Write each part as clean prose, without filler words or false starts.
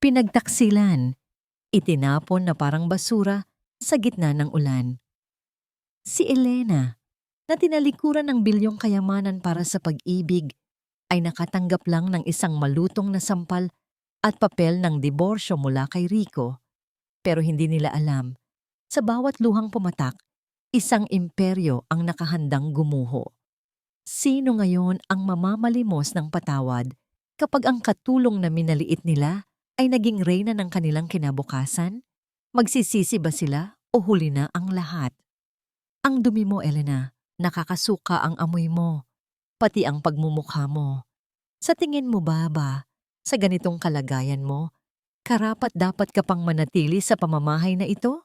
pinagtaksilan, itinapon na parang basura sa gitna ng ulan. Si Elena, na tinalikuran ng bilyong kayamanan para sa pag-ibig, ay nakatanggap lang ng isang malutong na sampal at papel ng diborsyo mula kay Rico. Pero hindi nila alam, sa bawat luhang pumatak, isang imperyo ang nakahandang gumuho. Sino ngayon ang mamamalimos ng patawad kapag ang katulong na minaliit nila ay naging reyna ng kanilang kinabukasan? Magsisisi ba sila o huli na ang lahat? Ang dumi mo, Elena. Nakakasuka ang amoy mo, pati ang pagmumukha mo. Sa tingin mo ba, sa ganitong kalagayan mo, karapat-dapat ka pang manatili sa pamamahay na ito?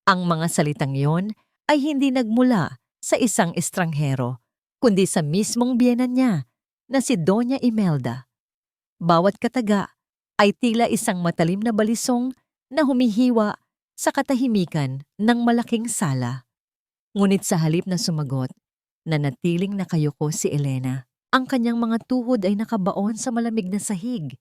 Ang mga salitang yon ay hindi nagmula sa isang estranghero, kundi sa mismong biyenan niya na si Doña Imelda. Bawat kataga ay tila isang matalim na balisong na humihiwa sa katahimikan ng malaking sala. Ngunit sa halip na sumagot, nanatiling nakayuko si Elena. Ang kanyang mga tuhod ay nakabaon sa malamig na sahig,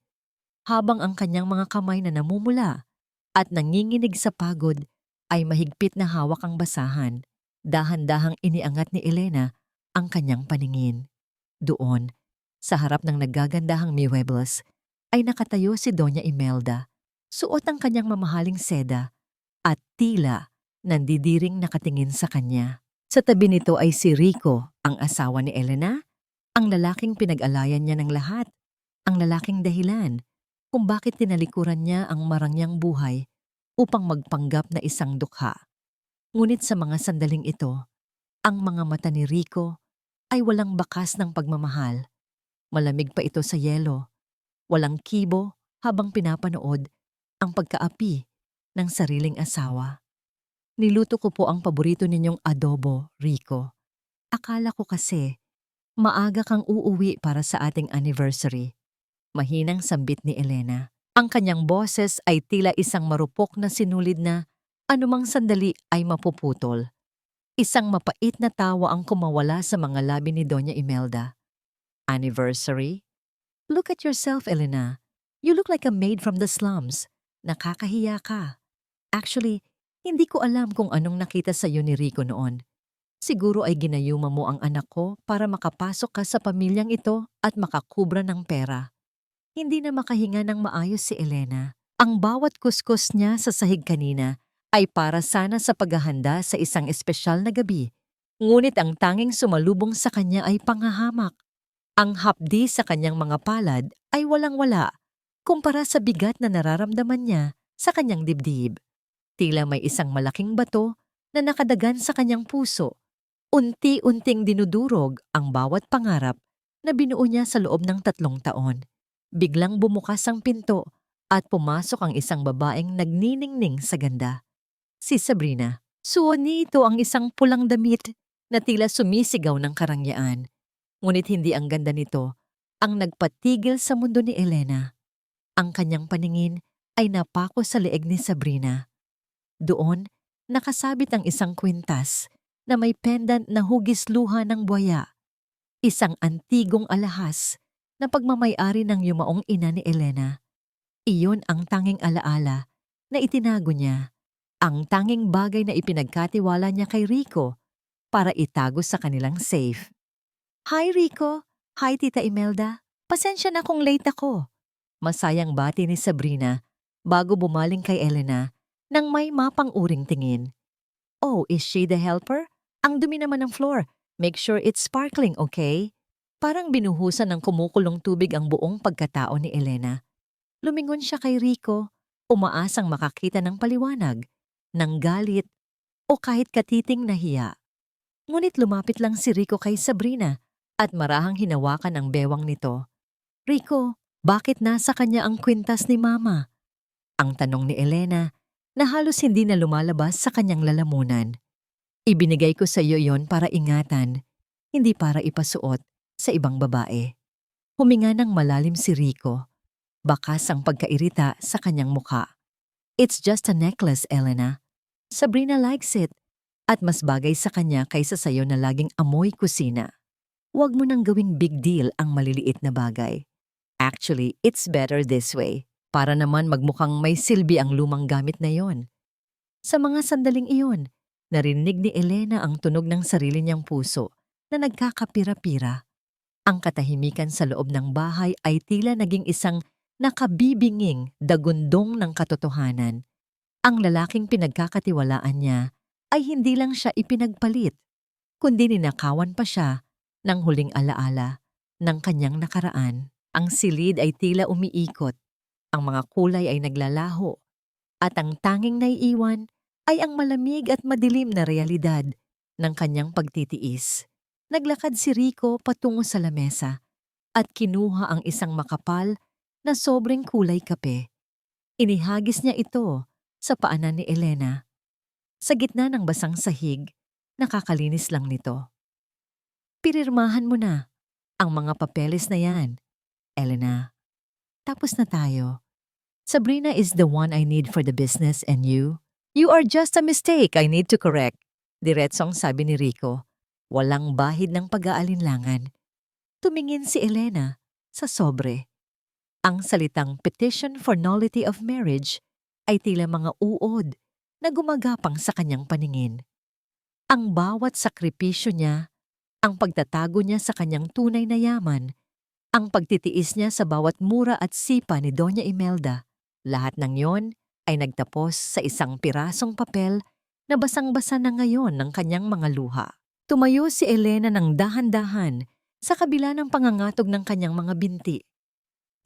habang ang kanyang mga kamay na namumula at nanginginig sa pagod ay mahigpit na hawak ang basahan. Dahan-dahang iniangat ni Elena ang kanyang paningin. Doon, sa harap ng naggagandahang muebles, ay nakatayo si Doña Imelda. Suot ang kanyang mamahaling seda at tila nandidiring nakatingin sa kanya. Sa tabi nito ay si Rico, ang asawa ni Elena, ang lalaking pinag-alayan niya ng lahat, ang lalaking dahilan kung bakit tinalikuran niya ang marangyang buhay upang magpanggap na isang dukha. Ngunit sa mga sandaling ito, ang mga mata ni Rico ay walang bakas ng pagmamahal. Malamig pa ito sa yelo, walang kibo habang pinapanood ang pagkaapi ng sariling asawa. Niluto ko po ang paborito ninyong adobo, Rico. Akala ko kasi, maaga kang uuwi para sa ating anniversary. Mahinang sambit ni Elena. Ang kanyang boses ay tila isang marupok na sinulid na anumang sandali ay mapuputol. Isang mapait na tawa ang kumawala sa mga labi ni Doña Imelda. Anniversary? Look at yourself, Elena. You look like a maid from the slums. Nakakahiya ka. Actually, hindi ko alam kung anong nakita sa iyo ni Rico noon. Siguro ay ginayuma mo ang anak ko para makapasok ka sa pamilyang ito at makakubra ng pera. Hindi na makahinga ng maayos si Elena. Ang bawat kuskus niya sa sahig kanina ay para sana sa paghahanda sa isang espesyal na gabi. Ngunit ang tanging sumalubong sa kanya ay panghahamak. Ang hapdi sa kanyang mga palad ay walang-wala kumpara sa bigat na nararamdaman niya sa kanyang dibdib. Tila may isang malaking bato na nakadagan sa kanyang puso. Unti-unting dinudurog ang bawat pangarap na binuo niya sa loob ng 3 taon. Biglang bumukas ang pinto at pumasok ang isang babaeng nagniningning sa ganda. Si Sabrina. Suot nito ang isang pulang damit na tila sumisigaw ng karangyaan. Ngunit hindi ang ganda nito ang nagpatigil sa mundo ni Elena. Ang kanyang paningin ay napako sa leeg ni Sabrina. Doon, nakasabit ang isang kwintas na may pendant na hugis luha ng buwaya. Isang antigong alahas na pagmamay-ari ng yumaong ina ni Elena. Iyon ang tanging alaala na itinago niya. Ang tanging bagay na ipinagkatiwala niya kay Rico para itago sa kanilang safe. Hi Rico! Hi Tita Imelda! Pasensya na kung late ako. Masayang bati ni Sabrina bago bumaling kay Elena nang may mapang-uring tingin. Oh, is she the helper? Ang dumi naman ng floor. Make sure it's sparkling, okay? Parang binuhusan ng kumukulong tubig ang buong pagkatao ni Elena. Lumingon siya kay Rico, umaasang makakita ng paliwanag, ng galit, o kahit katiting nahiya. Ngunit lumapit lang si Rico kay Sabrina at marahang hinawakan ang bewang nito. Rico, bakit nasa kanya ang kwintas ni Mama? Ang tanong ni Elena na halos hindi na lumalabas sa kanyang lalamunan. Ibinigay ko sa iyo yon para ingatan, hindi para ipasuot sa ibang babae. Huminga ng malalim si Rico. Bakas ang pagkairita sa kanyang mukha. It's just a necklace, Elena. Sabrina likes it at mas bagay sa kanya kaysa sayo na laging amoy kusina. Huwag mo nang gawing big deal ang maliliit na bagay. Actually, it's better this way. para naman magmukhang may silbi ang lumang gamit na yon. Sa mga sandaling iyon, narinig ni Elena ang tunog ng sarili niyang puso na nagkakapira-pira. Ang katahimikan sa loob ng bahay ay tila naging isang nakabibinging dagundong ng katotohanan. Ang lalaking pinagkakatiwalaan niya ay hindi lang siya ipinagpalit, kundi ninakawan pa siya ng huling alaala ng kanyang nakaraan. Ang silid ay tila umiikot, ang mga kulay ay naglalaho, at ang tanging naiiwan ay ang malamig at madilim na realidad ng kanyang pagtitiis. Naglakad si Rico patungo sa lamesa at kinuha ang isang makapal na sobrang kulay kape. Inihagis niya ito sa paanan ni Elena. Sa gitna ng basang sahig, nakakalinis lang nito. Pirirmahan mo na ang mga papeles na yan, Elena. Tapos na tayo. Sabrina is the one I need for the business and you? You are just a mistake I need to correct. Diretsong sabi ni Rico. Walang bahid ng pag-aalinlangan. Tumingin si Elena sa sobre. Ang salitang petition for nullity of marriage ay tila mga uod na gumagapang sa kanyang paningin. Ang bawat sakripisyo niya, ang pagtatago niya sa kanyang tunay na yaman, ang pagtitiis niya sa bawat mura at sipa ni Doña Imelda, lahat ng yon ay nagtapos sa isang pirasong papel na basang-basa na ngayon ng kanyang mga luha. Tumayo si Elena ng dahan-dahan sa kabila ng pangangatog ng kanyang mga binti.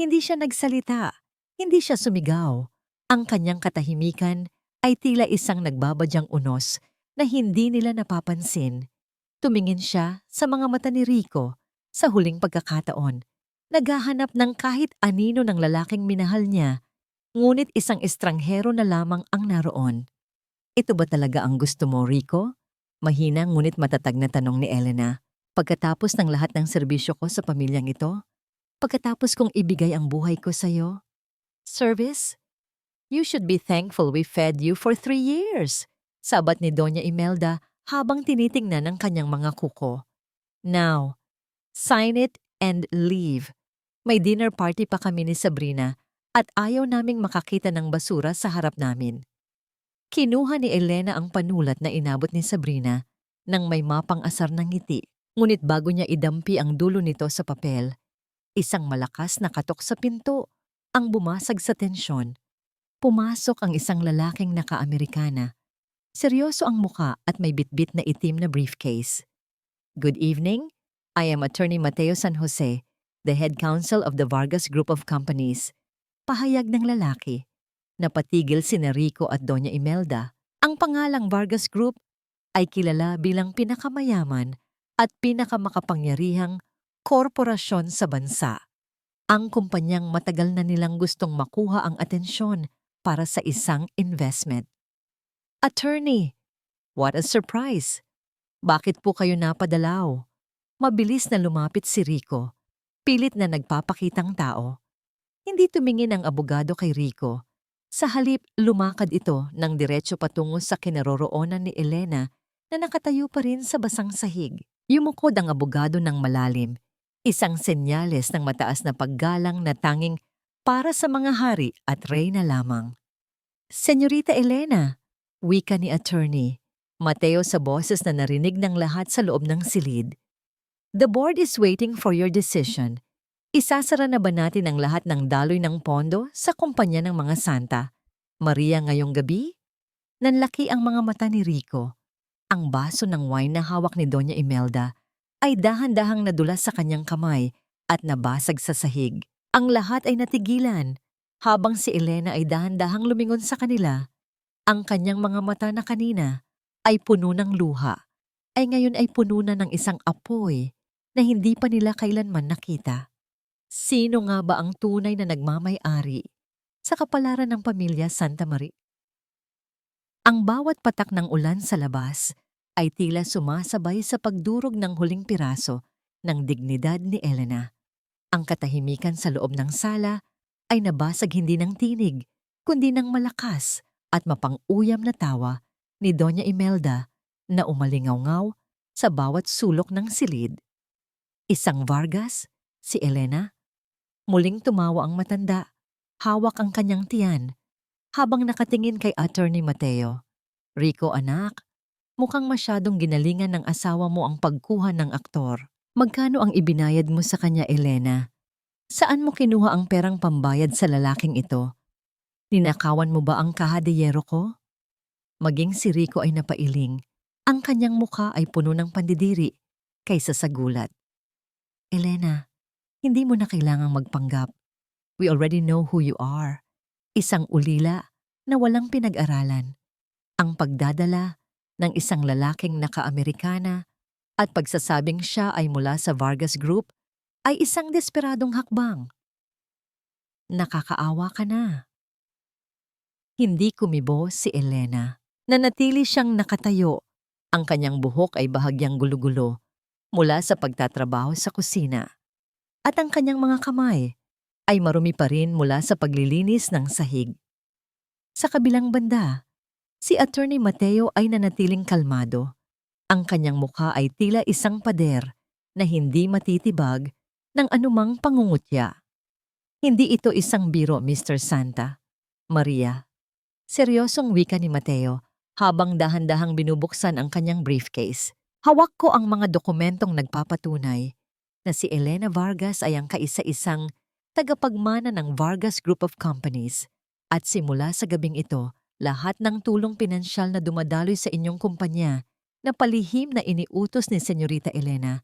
Hindi siya nagsalita, hindi siya sumigaw. Ang kanyang katahimikan ay tila isang nagbabadyang unos na hindi nila napapansin. Tumingin siya sa mga mata ni Rico sa huling pagkakataon. Naghahanap ng kahit anino ng lalaking minahal niya, ngunit isang estranghero na lamang ang naroon. Ito ba talaga ang gusto mo, Rico? Mahina ngunit matatag na tanong ni Elena. Pagkatapos ng lahat ng serbisyo ko sa pamilyang ito, pagkatapos kong ibigay ang buhay ko sa'yo, service? You should be thankful we fed you for 3 years, sabat ni Doña Imelda habang tinitingnan ng kanyang mga kuko. Now, sign it and leave. May dinner party pa kami ni Sabrina at ayaw naming makakita ng basura sa harap namin. Kinuha ni Elena ang panulat na inabot ni Sabrina nang may mapang-asar ng ngiti. Ngunit bago niya idampi ang dulo nito sa papel, isang malakas na katok sa pinto ang bumasag sa tensyon. Pumasok ang isang lalaking naka-Amerikana. Seryoso ang muka at may bitbit na itim na briefcase. Good evening. I am Attorney Mateo San Jose, the head counsel of the Vargas Group of Companies. Pahayag ng lalaki. Napatigil sina Rico at Doña Imelda. Ang pangalang Vargas Group ay kilala bilang pinakamayaman at pinakamakapangyarihang korporasyon sa bansa. Ang kumpanyang matagal na nilang gustong makuha ang atensyon para sa isang investment. Attorney, what a surprise! Bakit po kayo napadalaw? Mabilis na lumapit si Rico, pilit na nagpapakitang tao. Hindi tumingin ang abogado kay Rico. Sa halip, lumakad ito ng diretso patungo sa kinaroroonan ni Elena na nakatayo pa rin sa basang sahig. Yumukod ang abogado ng malalim, isang senyales ng mataas na paggalang na tanging para sa mga hari at reyna lamang. Senyorita Elena, wika ni attorney, Mateo sa boses na narinig ng lahat sa loob ng silid. The board is waiting for your decision. Isasara na ba natin ang lahat ng daloy ng pondo sa kumpanya ng mga santa? Maria ngayong gabi? Nanlaki ang mga mata ni Rico. Ang baso ng wine na hawak ni Doña Imelda ay dahan-dahang nadulas sa kanyang kamay at nabasag sa sahig. Ang lahat ay natigilan habang si Elena ay dahan-dahang lumingon sa kanila. Ang kanyang mga mata na kanina ay puno ng luha, ay ngayon ay puno na ng isang apoy na hindi pa nila kailanman nakita. Sino nga ba ang tunay na nagmamay-ari sa kapalaran ng pamilya Santa Maria? Ang bawat patak ng ulan sa labas ay tila sumasabay sa pagdurog ng huling piraso ng dignidad ni Elena. Ang katahimikan sa loob ng sala ay nabasag hindi ng tinig, kundi ng malakas at mapang-uyam na tawa ni Doña Imelda na umalingaw-ngaw sa bawat sulok ng silid. Isang Vargas, si Elena. Muling tumawa ang matanda. Hawak ang kanyang tiyan habang nakatingin kay Attorney Mateo. Rico anak, mukhang masyadong ginalingan ng asawa mo ang pagkuha ng aktor. Magkano ang ibinayad mo sa kanya, Elena? Saan mo kinuha ang perang pambayad sa lalaking ito? Ninakawan mo ba ang kahadiyero ko? Maging si Rico ay napailing. Ang kanyang mukha ay puno ng pandidiri kaysa sa gulat. Elena, hindi mo na kailangang magpanggap. We already know who you are. Isang ulila na walang pinag-aralan. Ang pagdadala ng isang lalaking naka-Amerikana at pagsasabing siya ay mula sa Vargas Group ay isang desperadong hakbang. Nakakaawa ka na. Hindi kumibo si Elena. Nanatili siyang nakatayo. Ang kanyang buhok ay bahagyang gulo-gulo mula sa pagtatrabaho sa kusina. At ang kanyang mga kamay ay marumi pa rin mula sa paglilinis ng sahig. Sa kabilang banda, si Attorney Mateo ay nanatiling kalmado. Ang kanyang mukha ay tila isang pader na hindi matitibag ng anumang pangungutya. Hindi ito isang biro, Mr. Santa. Maria. Seryosong wika ni Mateo habang dahan-dahang binubuksan ang kanyang briefcase. Hawak ko ang mga dokumentong nagpapatunay na si Elena Vargas ay ang kaisa-isang tagapagmana ng Vargas Group of Companies at simula sa gabing ito, lahat ng tulong pinansyal na dumadaloy sa inyong kumpanya na palihim na iniutos ni Senyorita Elena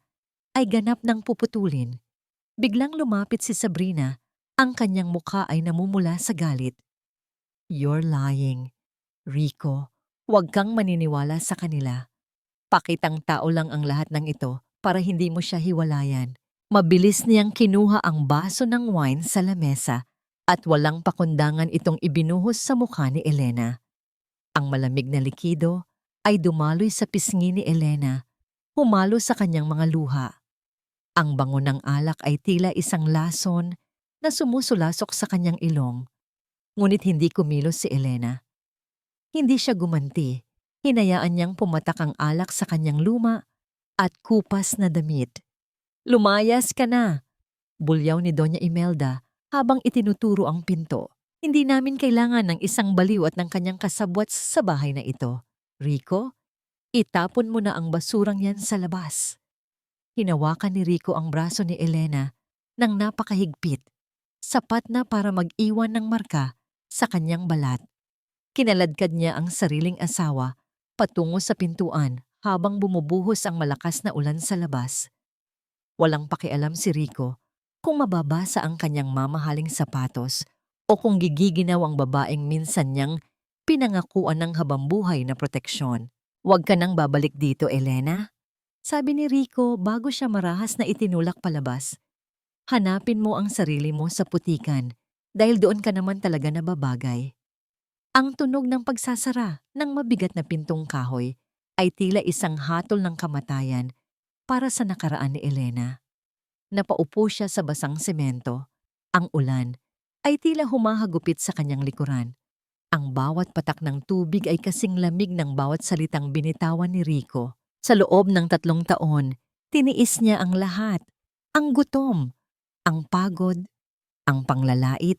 ay ganap ng puputulin. Biglang lumapit si Sabrina, ang kanyang mukha ay namumula sa galit. You're lying. Rico, huwag kang maniniwala sa kanila. Pakitang tao lang ang lahat ng ito para hindi mo siya hiwalayan. Mabilis niyang kinuha ang baso ng wine sa lamesa at walang pakundangan itong ibinuhos sa mukha ni Elena. Ang malamig na likido ay dumaloy sa pisngi ni Elena, humalo sa kanyang mga luha. Ang bango ng alak ay tila isang lason na sumusulasok sa kanyang ilong. Ngunit hindi kumilos si Elena. Hindi siya gumanti. Hinayaan niyang pumatak ang alak sa kanyang luma at kupas na damit. Lumayas ka na! Bulyaw ni Doña Imelda habang itinuturo ang pinto. Hindi namin kailangan ng isang baliw at ng kanyang kasabwat sa bahay na ito. Rico, itapon mo na ang basurang yan sa labas. Hinawakan ni Rico ang braso ni Elena nang napakahigpit, sapat na para mag-iwan ng marka sa kanyang balat. Kinaladkad niya ang sariling asawa patungo sa pintuan habang bumubuhos ang malakas na ulan sa labas. Walang pakialam si Rico kung mababasa ang kanyang mamahaling sapatos o kung gigiginaw ang babaeng minsan niyang pinangakuan ng habambuhay na proteksyon. Huwag ka nang babalik dito, Elena. Sabi ni Rico bago siya marahas na itinulak palabas. Hanapin mo ang sarili mo sa putikan dahil doon ka naman talaga nababagay. Ang tunog ng pagsasara ng mabigat na pintong kahoy ay tila isang hatol ng kamatayan para sa nakaraan ni Elena. Napaupo siya sa basang semento. Ang ulan ay tila humahagupit sa kanyang likuran. Ang bawat patak ng tubig ay kasing lamig ng bawat salitang binitawan ni Rico. Sa loob ng 3 taon, tiniis niya ang lahat. Ang gutom, ang pagod, ang panglalait,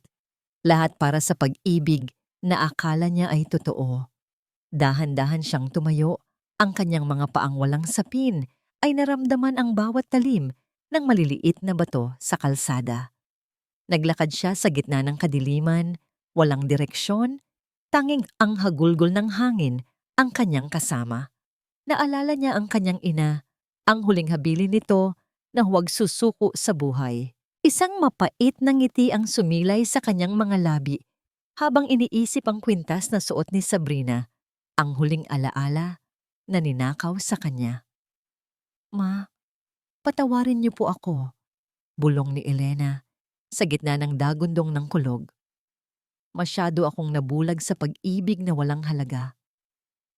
lahat para sa pag-ibig na akala niya ay totoo. Dahan-dahan siyang tumayo, ang kanyang mga paang walang sapin ay naramdaman ang bawat talim ng maliliit na bato sa kalsada. Naglakad siya sa gitna ng kadiliman, walang direksyon, tanging ang hagulgol ng hangin ang kanyang kasama. Naalala niya ang kanyang ina, ang huling habilin nito na huwag susuko sa buhay. Isang mapait na ngiti ang sumilay sa kanyang mga labi habang iniisip ang kwintas na suot ni Sabrina, ang huling alaala na ninakaw sa kanya. Ma, patawarin niyo po ako, bulong ni Elena sa gitna ng dagundong ng kulog. Masyado akong nabulag sa pag-ibig na walang halaga.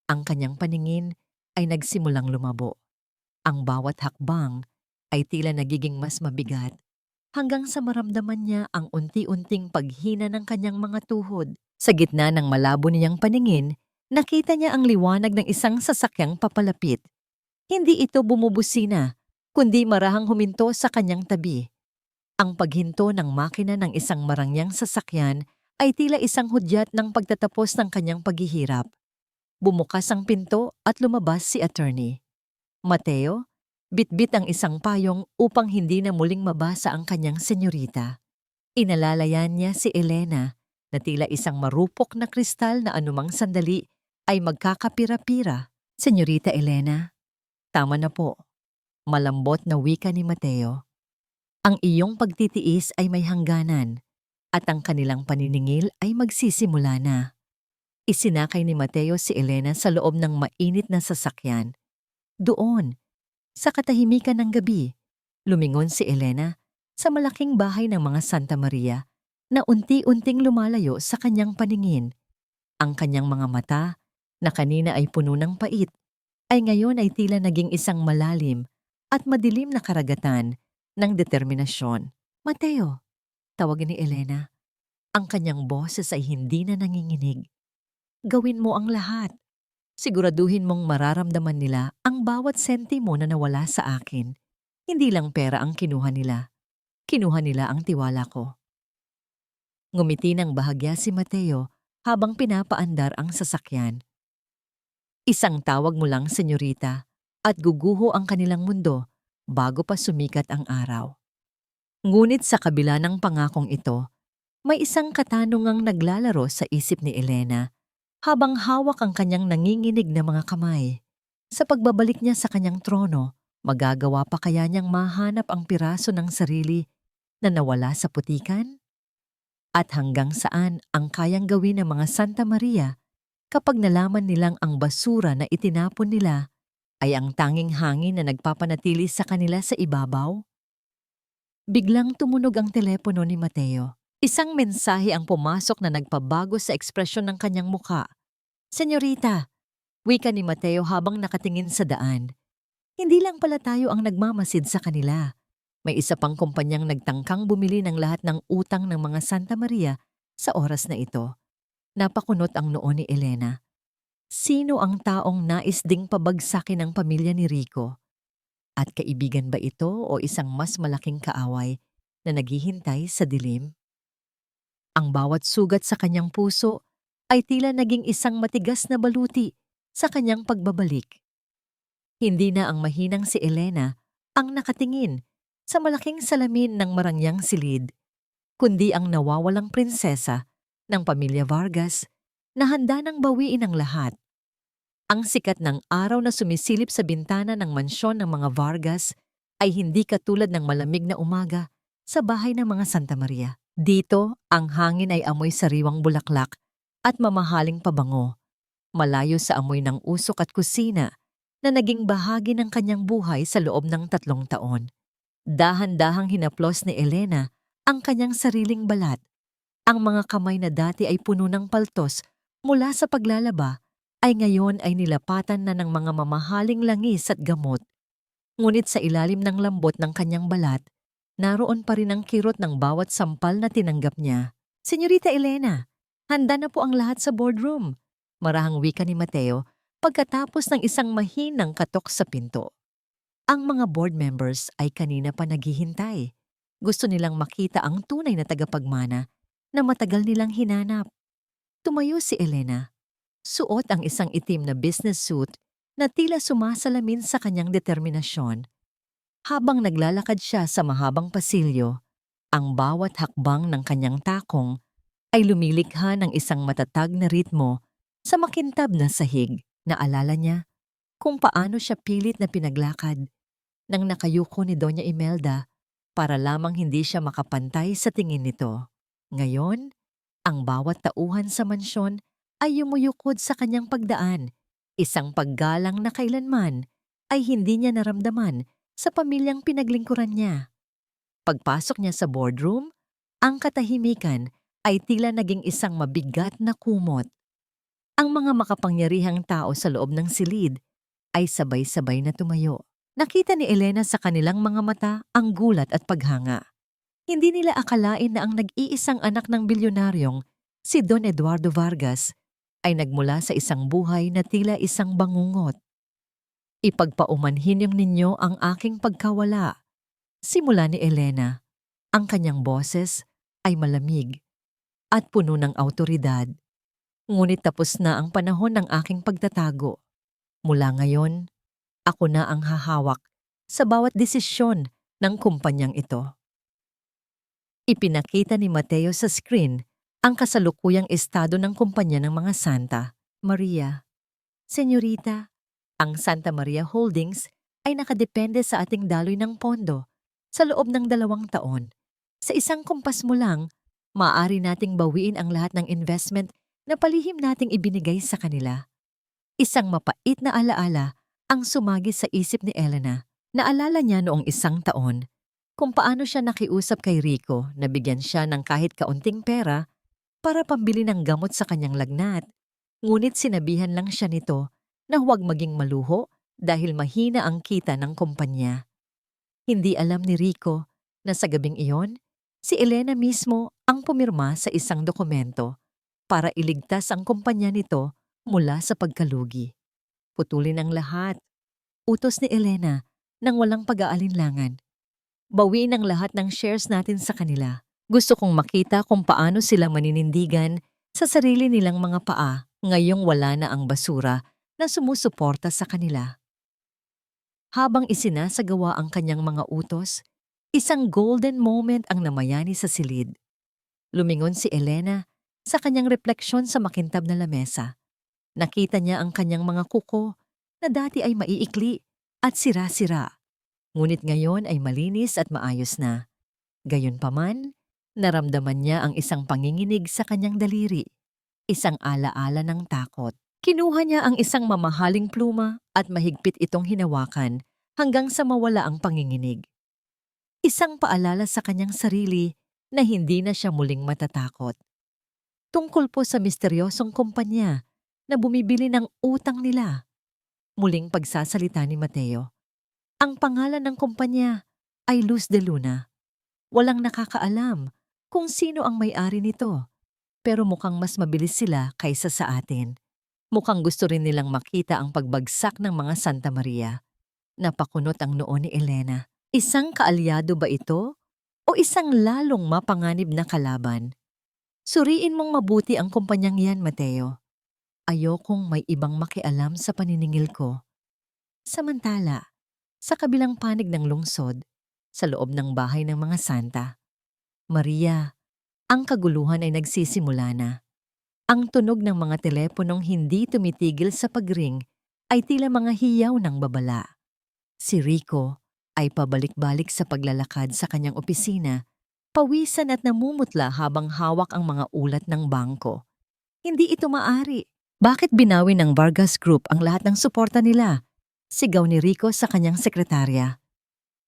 Ang kanyang paningin ay nagsimulang lumabo. Ang bawat hakbang ay tila nagiging mas mabigat hanggang sa maramdaman niya ang unti-unting paghina ng kanyang mga tuhod. Sa gitna ng malabo niyang paningin, nakita niya ang liwanag ng isang sasakyang papalapit. Hindi ito bumubusina, kundi marahang huminto sa kanyang tabi. Ang paghinto ng makina ng isang marangyang sasakyan ay tila isang hudyat ng pagtatapos ng kanyang paghihirap. Bumukas ang pinto at lumabas si attorney. Mateo, bitbit ang isang payong upang hindi na muling mabasa ang kanyang senyorita. Inalalayan niya si Elena na tila isang marupok na kristal na anumang sandali ay magkakapira-pira. Senyorita Elena, tama na po. Malambot na wika ni Mateo. Ang iyong pagtitiis ay may hangganan at ang kanilang paniningil ay magsisimula na. Isinakay ni Mateo si Elena sa loob ng mainit na sasakyan. Doon, sa katahimikan ng gabi, lumingon si Elena sa malaking bahay ng mga Santa Maria na unti-unting lumalayo sa kanyang paningin. Ang kanyang mga mata, na kanina ay puno ng pait, ay ngayon ay tila naging isang malalim at madilim na karagatan ng determinasyon. Mateo, tawagin ni Elena. Ang kanyang boses ay hindi na nanginginig. Gawin mo ang lahat. Siguraduhin mong mararamdaman nila ang bawat sentimo na nawala sa akin. Hindi lang pera ang kinuha nila. Kinuha nila ang tiwala ko. Ngumiti ng bahagya si Mateo habang pinapaandar ang sasakyan. Isang tawag mo lang, senyorita, at guguho ang kanilang mundo bago pa sumikat ang araw. Ngunit sa kabila ng pangakong ito, may isang katanungang naglalaro sa isip ni Elena habang hawak ang kanyang nanginginig na mga kamay. Sa pagbabalik niya sa kanyang trono, magagawa pa kaya niyang mahanap ang piraso ng sarili na nawala sa putikan? At hanggang saan ang kayang gawin ng mga Santa Maria kapag nalaman nilang ang basura na itinapon nila ay ang tanging hangin na nagpapanatili sa kanila sa ibabaw? Biglang tumunog ang telepono ni Mateo. Isang mensahe ang pumasok na nagpabago sa ekspresyon ng kanyang muka. Senyorita, wika ni Mateo habang nakatingin sa daan. Hindi lang pala tayo ang nagmamasid sa kanila. May isa pang kumpanyang nagtangkang bumili ng lahat ng utang ng mga Santa Maria sa oras na ito. Napakunot ang noo ni Elena. Sino ang taong nais ding pabagsakin ng pamilya ni Rico? At kaibigan ba ito o isang mas malaking kaaway na naghihintay sa dilim? Ang bawat sugat sa kanyang puso ay tila naging isang matigas na baluti sa kanyang pagbabalik. Hindi na ang mahinang si Elena ang nakatingin sa malaking salamin ng marangyang silid, kundi ang nawawalang prinsesa ng pamilya Vargas na handa nang bawiin ang lahat. Ang sikat ng araw na sumisilip sa bintana ng mansyon ng mga Vargas ay hindi katulad ng malamig na umaga sa bahay ng mga Santa Maria. Dito, ang hangin ay amoy sariwang bulaklak at mamahaling pabango, malayo sa amoy ng usok at kusina na naging bahagi ng kanyang buhay sa loob ng 3 taon. Dahan-dahang hinaplos ni Elena ang kanyang sariling balat. Ang mga kamay na dati ay puno ng paltos mula sa paglalaba ay ngayon ay nilapatan na ng mga mamahaling langis at gamot. Ngunit sa ilalim ng lambot ng kanyang balat, naroon pa rin ang kirot ng bawat sampal na tinanggap niya. Senyorita Elena, handa na po ang lahat sa boardroom. Marahang wika ni Mateo pagkatapos ng isang mahinang katok sa pinto. Ang mga board members ay kanina pa naghihintay. Gusto nilang makita ang tunay na tagapagmana na matagal nilang hinanap. Tumayo si Elena. Suot ang isang itim na business suit na tila sumasalamin sa kanyang determinasyon. Habang naglalakad siya sa mahabang pasilyo, ang bawat hakbang ng kanyang takong ay lumilikha ng isang matatag na ritmo sa makintab na sahig. Naalala niya kung paano siya pilit na pinaglakad nang nakayuko ni Doña Imelda para lamang hindi siya makapantay sa tingin nito. Ngayon, ang bawat tauhan sa mansyon ay yumuyukod sa kanyang pagdaan, isang paggalang na kailanman ay hindi niya naramdaman sa pamilyang pinaglingkuran niya. Pagpasok niya sa boardroom, ang katahimikan ay tila naging isang mabigat na kumot. Ang mga makapangyarihang tao sa loob ng silid ay sabay-sabay na tumayo. Nakita ni Elena sa kanilang mga mata ang gulat at paghanga. Hindi nila akalain na ang nag-iisang anak ng bilyonaryong, si Don Eduardo Vargas, ay nagmula sa isang buhay na tila isang bangungot. Ipagpaumanhin ninyo ang aking pagkawala. Simula ni Elena. Ang kanyang boses ay malamig at puno ng awtoridad. Ngunit tapos na ang panahon ng aking pagtatago. Mula ngayon, ako na ang hahawak sa bawat desisyon ng kumpanyang ito. Ipinakita ni Mateo sa screen ang kasalukuyang estado ng kumpanya ng mga Santa Maria. Senyorita, ang Santa Maria Holdings ay nakadepende sa ating daloy ng pondo sa loob ng 2 taon. Sa isang kumpas mo lang, maaari nating bawiin ang lahat ng investment na palihim nating ibinigay sa kanila. Isang mapait na alaala ang sumagi sa isip ni Elena. Naalala niya noong 1 taon kung paano siya nakiusap kay Rico na bigyan siya ng kahit kaunting pera para pambili ng gamot sa kanyang lagnat. Ngunit sinabihan lang siya nito na huwag maging maluho dahil mahina ang kita ng kumpanya. Hindi alam ni Rico na sa gabing iyon, si Elena mismo ang pumirma sa isang dokumento para iligtas ang kumpanya nito mula sa pagkalugi. Putulin ang lahat. Utos ni Elena nang walang pag-aalinlangan. Bawiin ang lahat ng shares natin sa kanila. Gusto kong makita kung paano sila maninindigan sa sarili nilang mga paa ngayong wala na ang basura na sumusuporta sa kanila. Habang isinasagawa ang kanyang mga utos, isang golden moment ang namayani sa silid. Lumingon si Elena sa kanyang refleksyon sa makintab na lamesa. Nakita niya ang kanyang mga kuko na dati ay maiikli at sira-sira. Ngunit ngayon ay malinis at maayos na. Gayunpaman, naramdaman niya ang isang panginginig sa kanyang daliri, isang alaala ng takot. Kinuha niya ang isang mamahaling pluma at mahigpit itong hinawakan hanggang sa mawala ang panginginig. Isang paalala sa kanyang sarili na hindi na siya muling matatakot. Tungkol po sa misteryosong kumpanya na bumibili ng utang nila. Muling pagsasalita ni Mateo. Ang pangalan ng kumpanya ay Luz de Luna. Walang nakakaalam kung sino ang may-ari nito, pero mukhang mas mabilis sila kaysa sa atin. Mukhang gusto rin nilang makita ang pagbagsak ng mga Santa Maria. Napakunot ang noo ni Elena. Isang kaalyado ba ito o isang lalong mapanganib na kalaban? Suriin mong mabuti ang kumpanyang yan, Mateo. Ayokong may ibang makialam sa paniningil ko. Samantala, sa kabilang panig ng lungsod, sa loob ng bahay ng mga Santa Maria, ang kaguluhan ay nagsisimula na. Ang tunog ng mga teleponong hindi tumitigil sa pagring ay tila mga hiyaw ng babala. Si Rico ay pabalik-balik sa paglalakad sa kanyang opisina, pawisan at namumutla habang hawak ang mga ulat ng bangko. Hindi ito maari. Bakit binawi ng Vargas Group ang lahat ng suporta nila? Sigaw ni Rico sa kanyang sekretarya.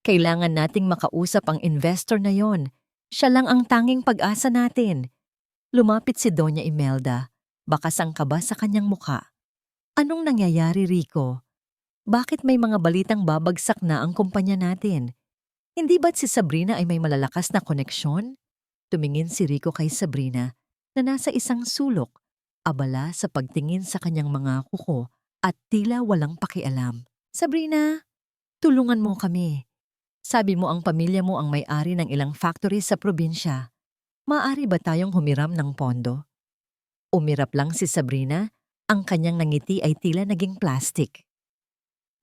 Kailangan nating makausap ang investor na yon. Siya lang ang tanging pag-asa natin. Lumapit si Doña Imelda, bakas ang kaba sa kanyang muka. Anong nangyayari, Rico? Bakit may mga balitang babagsak na ang kumpanya natin? Hindi ba't si Sabrina ay may malalakas na koneksyon? Tumingin si Rico kay Sabrina na nasa isang sulok, abala sa pagtingin sa kanyang mga kuko at tila walang pakialam. Sabrina, tulungan mo kami. Sabi mo ang pamilya mo ang may-ari ng ilang factory sa probinsya. Maaari ba tayong humiram ng pondo? Umirap lang si Sabrina, ang kanyang nangiti ay tila naging plastic.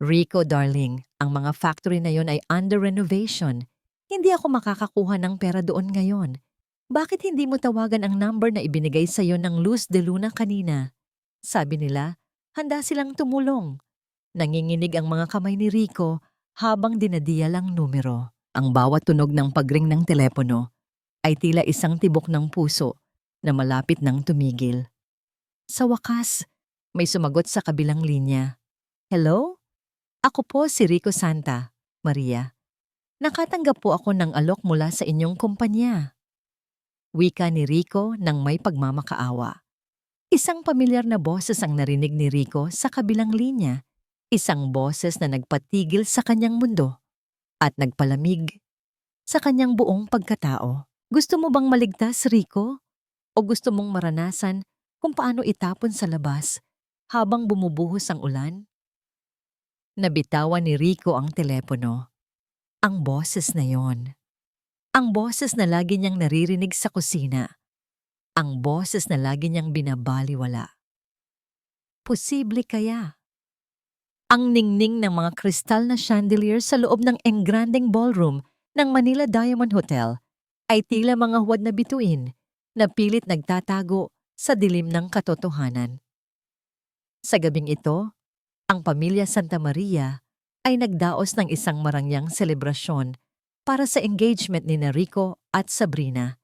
Rico, darling, ang mga factory na yon ay under renovation. Hindi ako makakakuha ng pera doon ngayon. Bakit hindi mo tawagan ang number na ibinigay sa iyo ng Luz de Luna kanina? Sabi nila, handa silang tumulong. Nanginginig ang mga kamay ni Rico habang dinadial ang numero. Ang bawat tunog ng pagring ng telepono ay tila isang tibok ng puso na malapit nang tumigil. Sa wakas, may sumagot sa kabilang linya. Hello? Ako po si Rico Santa Maria. Nakatanggap po ako ng alok mula sa inyong kumpanya. Wika ni Rico nang may pagmamakaawa. Isang pamilyar na boses ang narinig ni Rico sa kabilang linya. Isang boses na nagpatigil sa kanyang mundo at nagpalamig sa kanyang buong pagkatao. Gusto mo bang maligtas, Rico? O gusto mong maranasan kung paano itapon sa labas habang bumubuhos ang ulan? Nabitawan ni Rico ang telepono. Ang boses na yon. Ang boses na lagi niyang naririnig sa kusina. Ang boses na lagi niyang binabaliwala. Posible kaya? Ang ningning ng mga kristal na chandelier sa loob ng engrandeng ballroom ng Manila Diamond Hotel ay tila mga huwad na bituin na pilit nagtatago sa dilim ng katotohanan. Sa gabing ito, ang pamilya Santa Maria ay nagdaos ng isang marangyang selebrasyon para sa engagement ni Rico at Sabrina.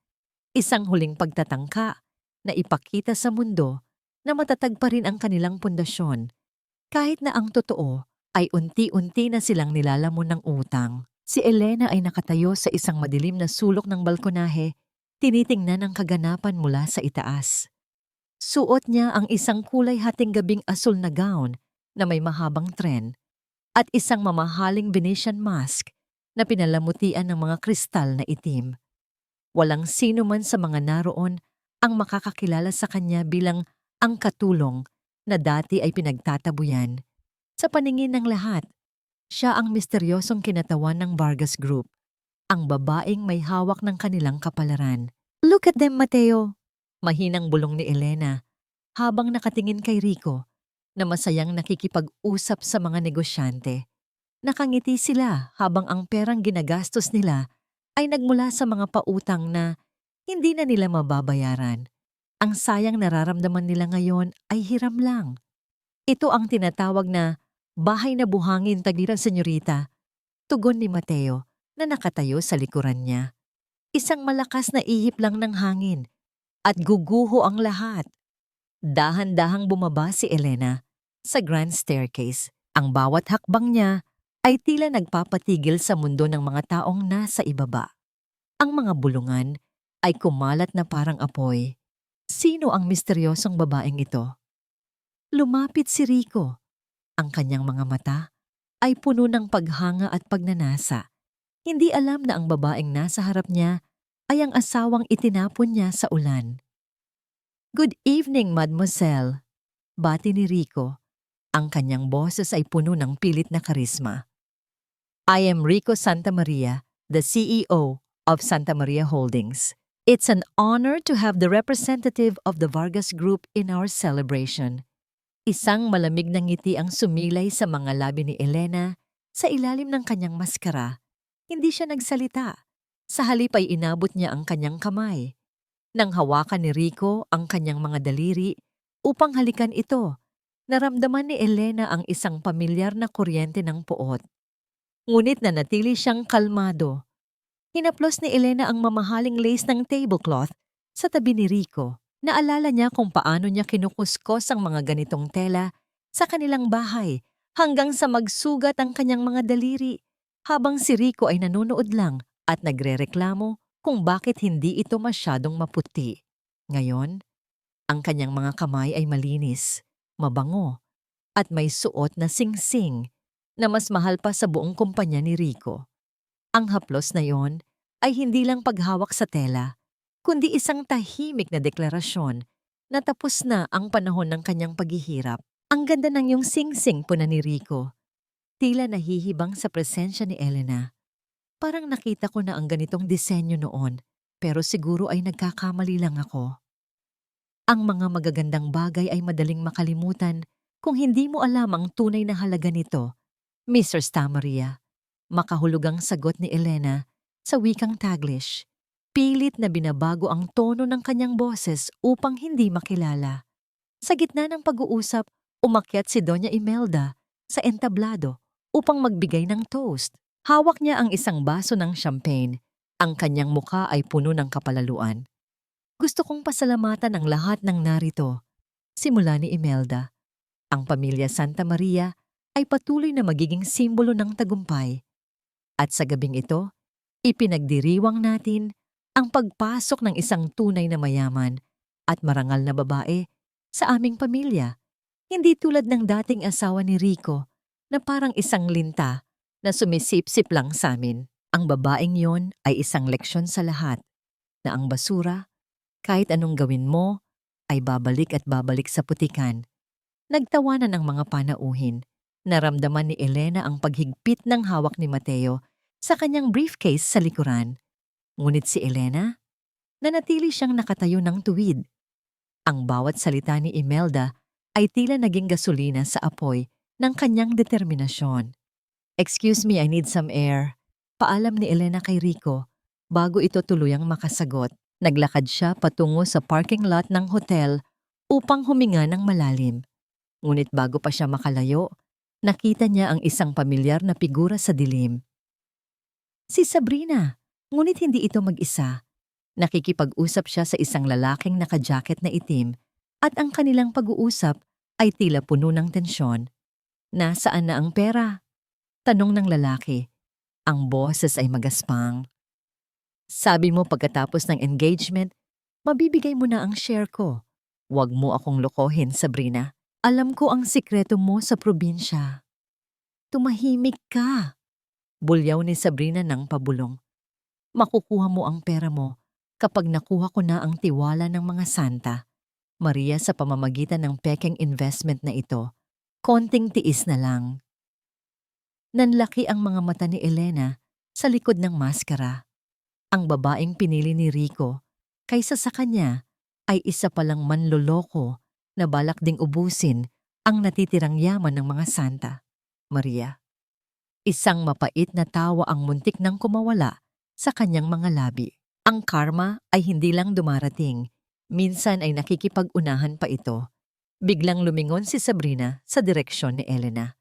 Isang huling pagtatangka na ipakita sa mundo na matatag pa rin ang kanilang pundasyon kahit na ang totoo ay unti-unti na silang nilalamon ng utang. Si Elena ay nakatayo sa isang madilim na sulok ng balkonahe, tinitingnan ang kaganapan mula sa itaas. Suot niya ang isang kulay hating gabing asul na gown na may mahabang tren at isang mamahaling Venetian mask na pinalamutian ng mga kristal na itim. Walang sino man sa mga naroon ang makakakilala sa kanya bilang ang katulong na dati ay pinagtatabuyan. Sa paningin ng lahat, siya ang misteryosong kinatawan ng Vargas Group, ang babaeng may hawak ng kanilang kapalaran. "Look at them, Mateo!" Mahinang bulong ni Elena habang nakatingin kay Rico na masayang nakikipag-usap sa mga negosyante. Nakangiti sila habang ang perang ginagastos nila ay nagmula sa mga pautang na hindi na nila mababayaran. Ang sayang nararamdaman nila ngayon ay hiram lang. Ito ang tinatawag na bahay na buhangin, tagliran, senyorita, tugon ni Mateo na nakatayo sa likuran niya. Isang malakas na ihip lang ng hangin at guguho ang lahat. Dahan-dahang bumaba si Elena sa grand staircase. Ang bawat hakbang niya ay tila nagpapatigil sa mundo ng mga taong nasa ibaba. Ang mga bulungan ay kumalat na parang apoy. Sino ang misteryosong babaeng ito? Lumapit si Rico. Ang kanyang mga mata ay puno ng paghanga at pagnanasa. Hindi alam na ang babaeng nasa harap niya ay ang asawang itinapon niya sa ulan. "Good evening, mademoiselle," bati ni Rico. Ang kanyang boses ay puno ng pilit na karisma. "I am Rico Santa Maria, the CEO of Santa Maria Holdings. It's an honor to have the representative of the Vargas Group in our celebration." Isang malamig na ngiti ang sumilay sa mga labi ni Elena sa ilalim ng kanyang maskara. Hindi siya nagsalita. Sa halip ay inabot niya ang kanyang kamay. Nang hawakan ni Rico ang kanyang mga daliri upang halikan ito, naramdaman ni Elena ang isang pamilyar na kuryente ng puot. Ngunit nanatili siyang kalmado. Hinaplos ni Elena ang mamahaling lace ng tablecloth sa tabi ni Rico. Naalala niya kung paano niya kinukuskos ang mga ganitong tela sa kanilang bahay hanggang sa magsugat ang kanyang mga daliri habang si Rico ay nanonood lang at nagrereklamo kung bakit hindi ito masyadong maputi. Ngayon, ang kanyang mga kamay ay malinis, mabango, at may suot na singsing na mas mahal pa sa buong kumpanya ni Rico. Ang haplos na yon ay hindi lang paghawak sa tela, kundi isang tahimik na deklarasyon na tapos na ang panahon ng kanyang paghihirap. "Ang ganda ng iyong singsing," puna ni Rico. Tila nahihibang sa presensya ni Elena. "Parang nakita ko na ang ganitong disenyo noon, pero siguro ay nagkakamali lang ako." Ang mga magagandang bagay ay madaling makalimutan kung hindi mo alam ang tunay na halaga nito, Mr. Stamaria. Makahulugang sagot ni Elena sa wikang Taglish. Pilit na binabago ang tono ng kanyang boses upang hindi makilala. Sa gitna ng pag-uusap, umakyat si Doña Imelda sa entablado upang magbigay ng toast. Hawak niya ang isang baso ng champagne. Ang kanyang mukha ay puno ng kapalaluan. "Gusto kong pasalamatan ang lahat ng narito," simula ni Imelda. "Ang pamilya Santa Maria ay patuloy na magiging simbolo ng tagumpay. At sa gabing ito, ipinagdiriwang natin ang pagpasok ng isang tunay na mayaman at marangal na babae sa aming pamilya. Hindi tulad ng dating asawa ni Rico na parang isang linta na sumisipsip lang sa amin. Ang babaeng yon ay isang leksyon sa lahat na ang basura, kahit anong gawin mo, ay babalik at babalik sa putikan." Nagtawanan ang mga panauhin. Naramdaman ni Elena ang paghigpit ng hawak ni Mateo sa kanyang briefcase sa likuran. Ngunit si Elena, nanatili siyang nakatayo ng tuwid. Ang bawat salita ni Imelda ay tila naging gasolina sa apoy ng kanyang determinasyon. "Excuse me, I need some air." Paalam ni Elena kay Rico bago ito tuluyang makasagot. Naglakad siya patungo sa parking lot ng hotel upang huminga ng malalim. Ngunit bago pa siya makalayo, nakita niya ang isang pamilyar na figura sa dilim. Si Sabrina, ngunit hindi ito mag-isa. Nakikipag-usap siya sa isang lalaking naka-jacket na itim at ang kanilang pag-uusap ay tila puno ng tensyon. "Nasaan na ang pera?" tanong ng lalaki. Ang boses ay magaspang. "Sabi mo pagkatapos ng engagement, mabibigay mo na ang share ko. Huwag mo akong lokohin, Sabrina. Alam ko ang sikreto mo sa probinsya." "Tumahimik ka," bulyaw ni Sabrina ng pabulong. "Makukuha mo ang pera mo kapag nakuha ko na ang tiwala ng mga santa, Maria, sa pamamagitan ng pekeng investment na ito. Konting tiis na lang." Nanlaki ang mga mata ni Elena sa likod ng maskara. Ang babaeng pinili ni Rico kaysa sa kanya ay isa palang manloloko na balak ding ubusin ang natitirang yaman ng mga santa, Maria. Isang mapait na tawa ang muntik nang kumawala sa kanyang mga labi. Ang karma ay hindi lang dumarating, minsan ay nakikipag-unahan pa ito. Biglang lumingon si Sabrina sa direksyon ni Elena.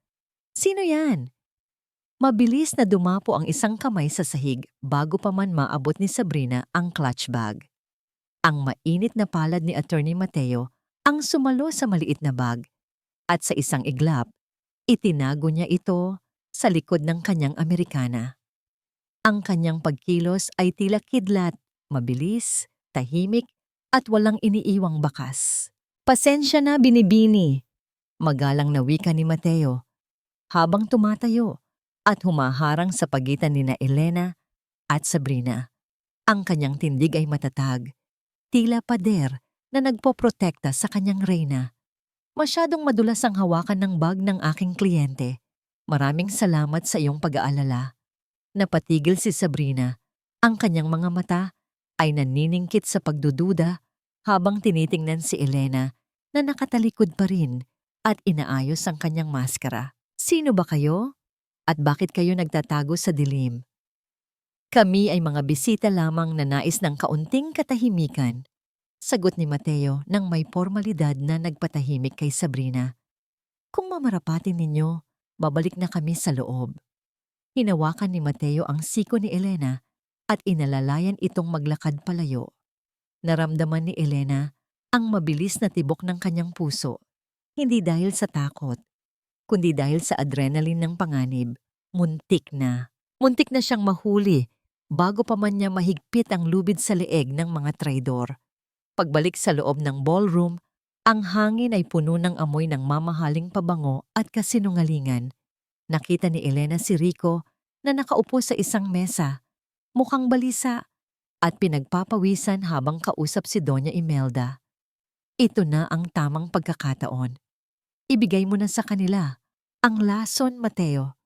"Sino yan?" Mabilis na dumapo ang isang kamay sa sahig bago pa man maabot ni Sabrina ang clutch bag. Ang mainit na palad ni Attorney Mateo ang sumalo sa maliit na bag at sa isang iglap, itinago niya ito sa likod ng kanyang Amerikana. Ang kanyang pagkilos ay tila kidlat, mabilis, tahimik at walang iniiwang bakas. "Pasensya na, Binibini," magalang na wika ni Mateo habang tumatayo at humaharang sa pagitan nina Elena at Sabrina. Ang kanyang tindig ay matatag, tila pader na nagpoprotekta sa kanyang reyna. "Masyadong madulas ang hawakan ng bag ng aking kliyente. Maraming salamat sa iyong pag-aalala." Napatigil si Sabrina. Ang kanyang mga mata ay naniningkit sa pagdududa habang tinitingnan si Elena na nakatalikod pa rin at inaayos ang kanyang maskara. "Sino ba kayo? At bakit kayo nagtatago sa dilim?" "Kami ay mga bisita lamang na nais ng kaunting katahimikan," sagot ni Mateo nang may formalidad na nagpatahimik kay Sabrina. "Kung mamarapatin ninyo, babalik na kami sa loob." Hinawakan ni Mateo ang siko ni Elena at inalalayan itong maglakad palayo. Naramdaman ni Elena ang mabilis na tibok ng kanyang puso, hindi dahil sa takot, kundi dahil sa adrenaline ng panganib. Muntik na. Muntik na siyang mahuli bago pa man niya mahigpit ang lubid sa leeg ng mga traidor. Pagbalik sa loob ng ballroom, ang hangin ay puno ng amoy ng mamahaling pabango at kasinungalingan. Nakita ni Elena si Rico na nakaupo sa isang mesa, mukhang balisa at pinagpapawisan habang kausap si Doña Imelda. Ito na ang tamang pagkakataon. "Ibigay mo na sa kanila ang lason, Mateo,"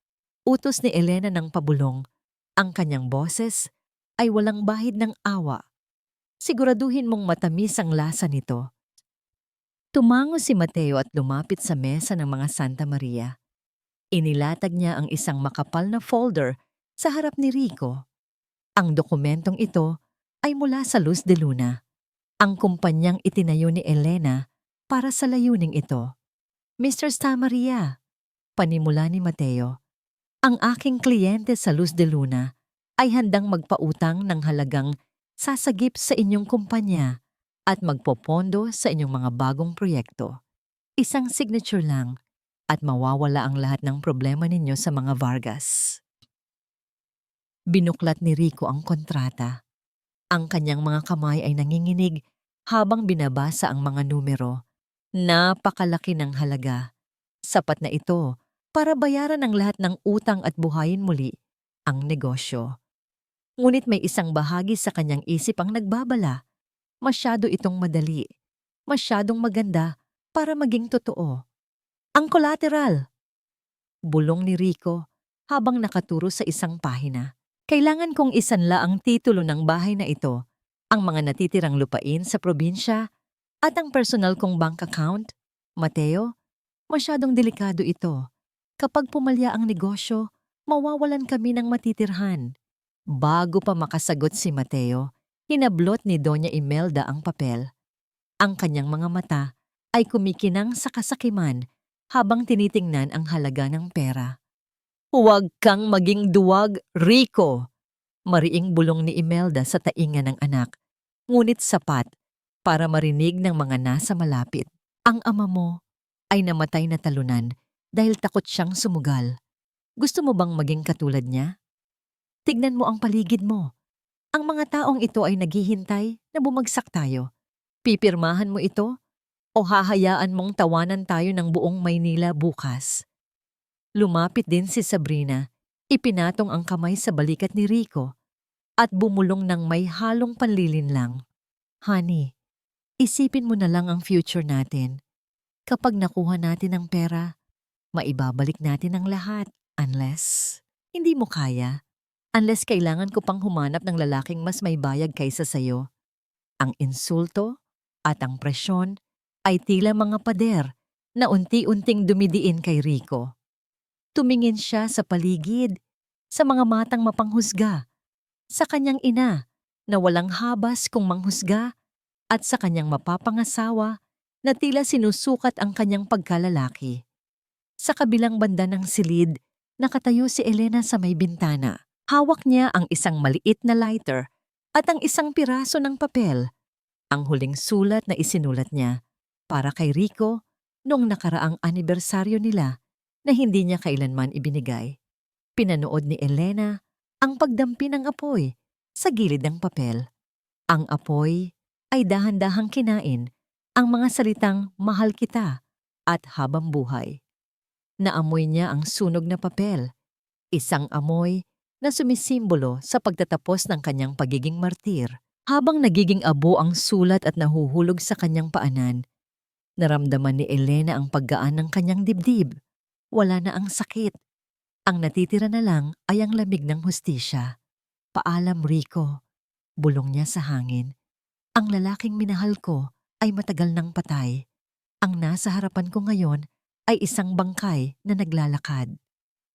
utos ni Elena ng pabulong. Ang kanyang boses ay walang bahid ng awa. "Siguraduhin mong matamis ang lasa nito." Tumango si Mateo at lumapit sa mesa ng mga Santa Maria. Inilatag niya ang isang makapal na folder sa harap ni Rico. Ang dokumentong ito ay mula sa Luz de Luna, ang kumpanyang itinayo ni Elena para sa layuning ito. "Mr. Samaria," panimula ni Mateo, "ang aking kliyente sa Luz de Luna ay handang magpautang ng halagang sasagip sa inyong kumpanya at magpopondo sa inyong mga bagong proyekto. Isang signature lang at mawawala ang lahat ng problema ninyo sa mga Vargas." Binuklat ni Rico ang kontrata. Ang kanyang mga kamay ay nanginginig habang binabasa ang mga numero. Napakalaki ng halaga. Sapat na ito para bayaran ang lahat ng utang at buhayin muli ang negosyo. Ngunit may isang bahagi sa kanyang isip ang nagbabala. Masyado itong madali. Masyadong maganda para maging totoo. "Ang collateral!" bulong ni Rico habang nakaturo sa isang pahina. Kailangan kong isanla ang titulo ng bahay na ito, ang mga natitirang lupain sa probinsya, at ang personal kong bank account. Mateo, masyadong delikado ito. Kapag pumalya ang negosyo, mawawalan kami ng matitirhan. Bago pa makasagot si Mateo, hinablot ni Doña Imelda ang papel. Ang kanyang mga mata ay kumikinang sa kasakiman habang tinitingnan ang halaga ng pera. Huwag kang maging duwag, Rico! Mariing bulong ni Imelda sa tainga ng anak, ngunit sapat para marinig ng mga nasa malapit. Ang ama mo ay namatay na talunan dahil takot siyang sumugal. Gusto mo bang maging katulad niya? Tignan mo ang paligid mo. Ang mga taong ito ay naghihintay na bumagsak tayo. Pipirmahan mo ito o hahayaan mong tawanan tayo ng buong Maynila bukas? Lumapit din si Sabrina, ipinatong ang kamay sa balikat ni Rico at bumulong ng may halong panlilinlang. Honey, isipin mo na lang ang future natin. Kapag nakuha natin ang pera, maibabalik natin ang lahat. Unless, hindi mo kaya. Unless kailangan ko pang humanap ng lalaking mas may bayag kaysa sayo. Ang insulto at ang presyon ay tila mga pader na unti-unting dumidiin kay Rico. Tumingin siya sa paligid, sa mga matang mapanghusga, sa kanyang ina na walang habas kung manghusga at sa kanyang mapapangasawa na tila sinusukat ang kanyang pagkalalaki. Sa kabilang banda ng silid, nakatayo si Elena sa may bintana. Hawak niya ang isang maliit na lighter at ang isang piraso ng papel, ang huling sulat na isinulat niya para kay Rico noong nakaraang anibersaryo nila na hindi niya kailanman ibinigay. Pinanood ni Elena ang pagdampi ng apoy sa gilid ng papel. Ang apoy ay dahan-dahang kinain ang mga salitang mahal kita at habang buhay. Naamoy niya ang sunog na papel, isang amoy na sumisimbolo sa pagtatapos ng kanyang pagiging martir. Habang nagiging abo ang sulat at nahuhulog sa kanyang paanan, naramdaman ni Elena ang paggaan ng kanyang dibdib. Wala na ang sakit. Ang natitira na lang ay ang lamig ng hustisya. Paalam, Rico. Bulong niya sa hangin. Ang lalaking minahal ko ay matagal nang patay. Ang nasa harapan ko ngayon ay isang bangkay na naglalakad.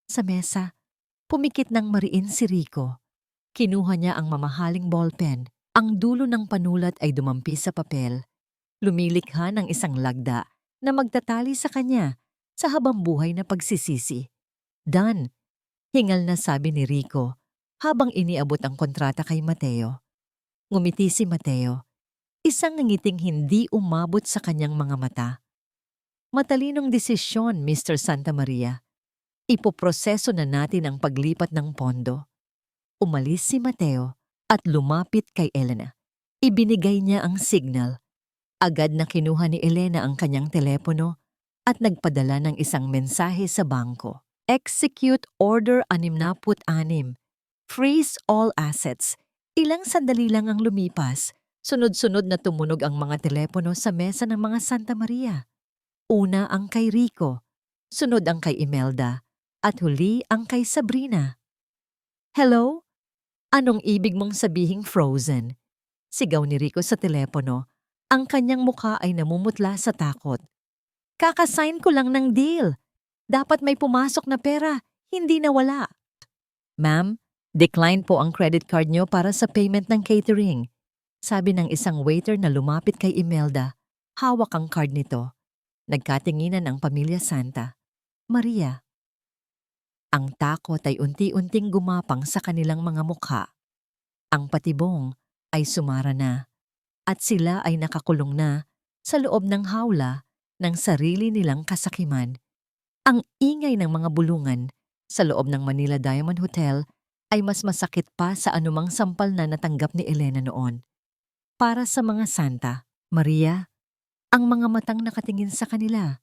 Sa mesa, pumikit ng mariin si Rico. Kinuha niya ang mamahaling ballpen. Ang dulo ng panulat ay dumampi sa papel. Lumilikha ng isang lagda na magtatali sa kanya sa habambuhay na pagsisisi. Done, hingal na sabi ni Rico habang iniabot ang kontrata kay Mateo. Ngumiti si Mateo, isang ngiting hindi umabot sa kanyang mga mata. Matalinong desisyon, Mr. Santa Maria. Ipoproseso na natin ang paglipat ng pondo. Umalis si Mateo at lumapit kay Elena. Ibinigay niya ang signal. Agad na kinuha ni Elena ang kanyang telepono at nagpadala ng isang mensahe sa bangko. Execute Order 66. Freeze all assets. Ilang sandali lang ang lumipas. Sunod-sunod na tumunog ang mga telepono sa mesa ng mga Santa Maria. Una ang kay Rico, sunod ang kay Imelda, at huli ang kay Sabrina. Hello? Anong ibig mong sabihing frozen? Sigaw ni Rico sa telepono. Ang kanyang mukha ay namumutla sa takot. Kakasign ko lang ng deal. Dapat may pumasok na pera, hindi nawala. Ma'am, decline po ang credit card niyo para sa payment ng catering. Sabi ng isang waiter na lumapit kay Imelda. Hawak ang card nito. Nagkatinginan ang pamilya Santa. Maria. Ang takot ay unti-unting gumapang sa kanilang mga mukha. Ang patibong ay sumara na at sila ay nakakulong na sa loob ng hawla ng sarili nilang kasakiman. Ang ingay ng mga bulungan sa loob ng Manila Diamond Hotel ay mas masakit pa sa anumang sampal na natanggap ni Elena noon. Para sa mga Santa, Maria, ang mga matang nakatingin sa kanila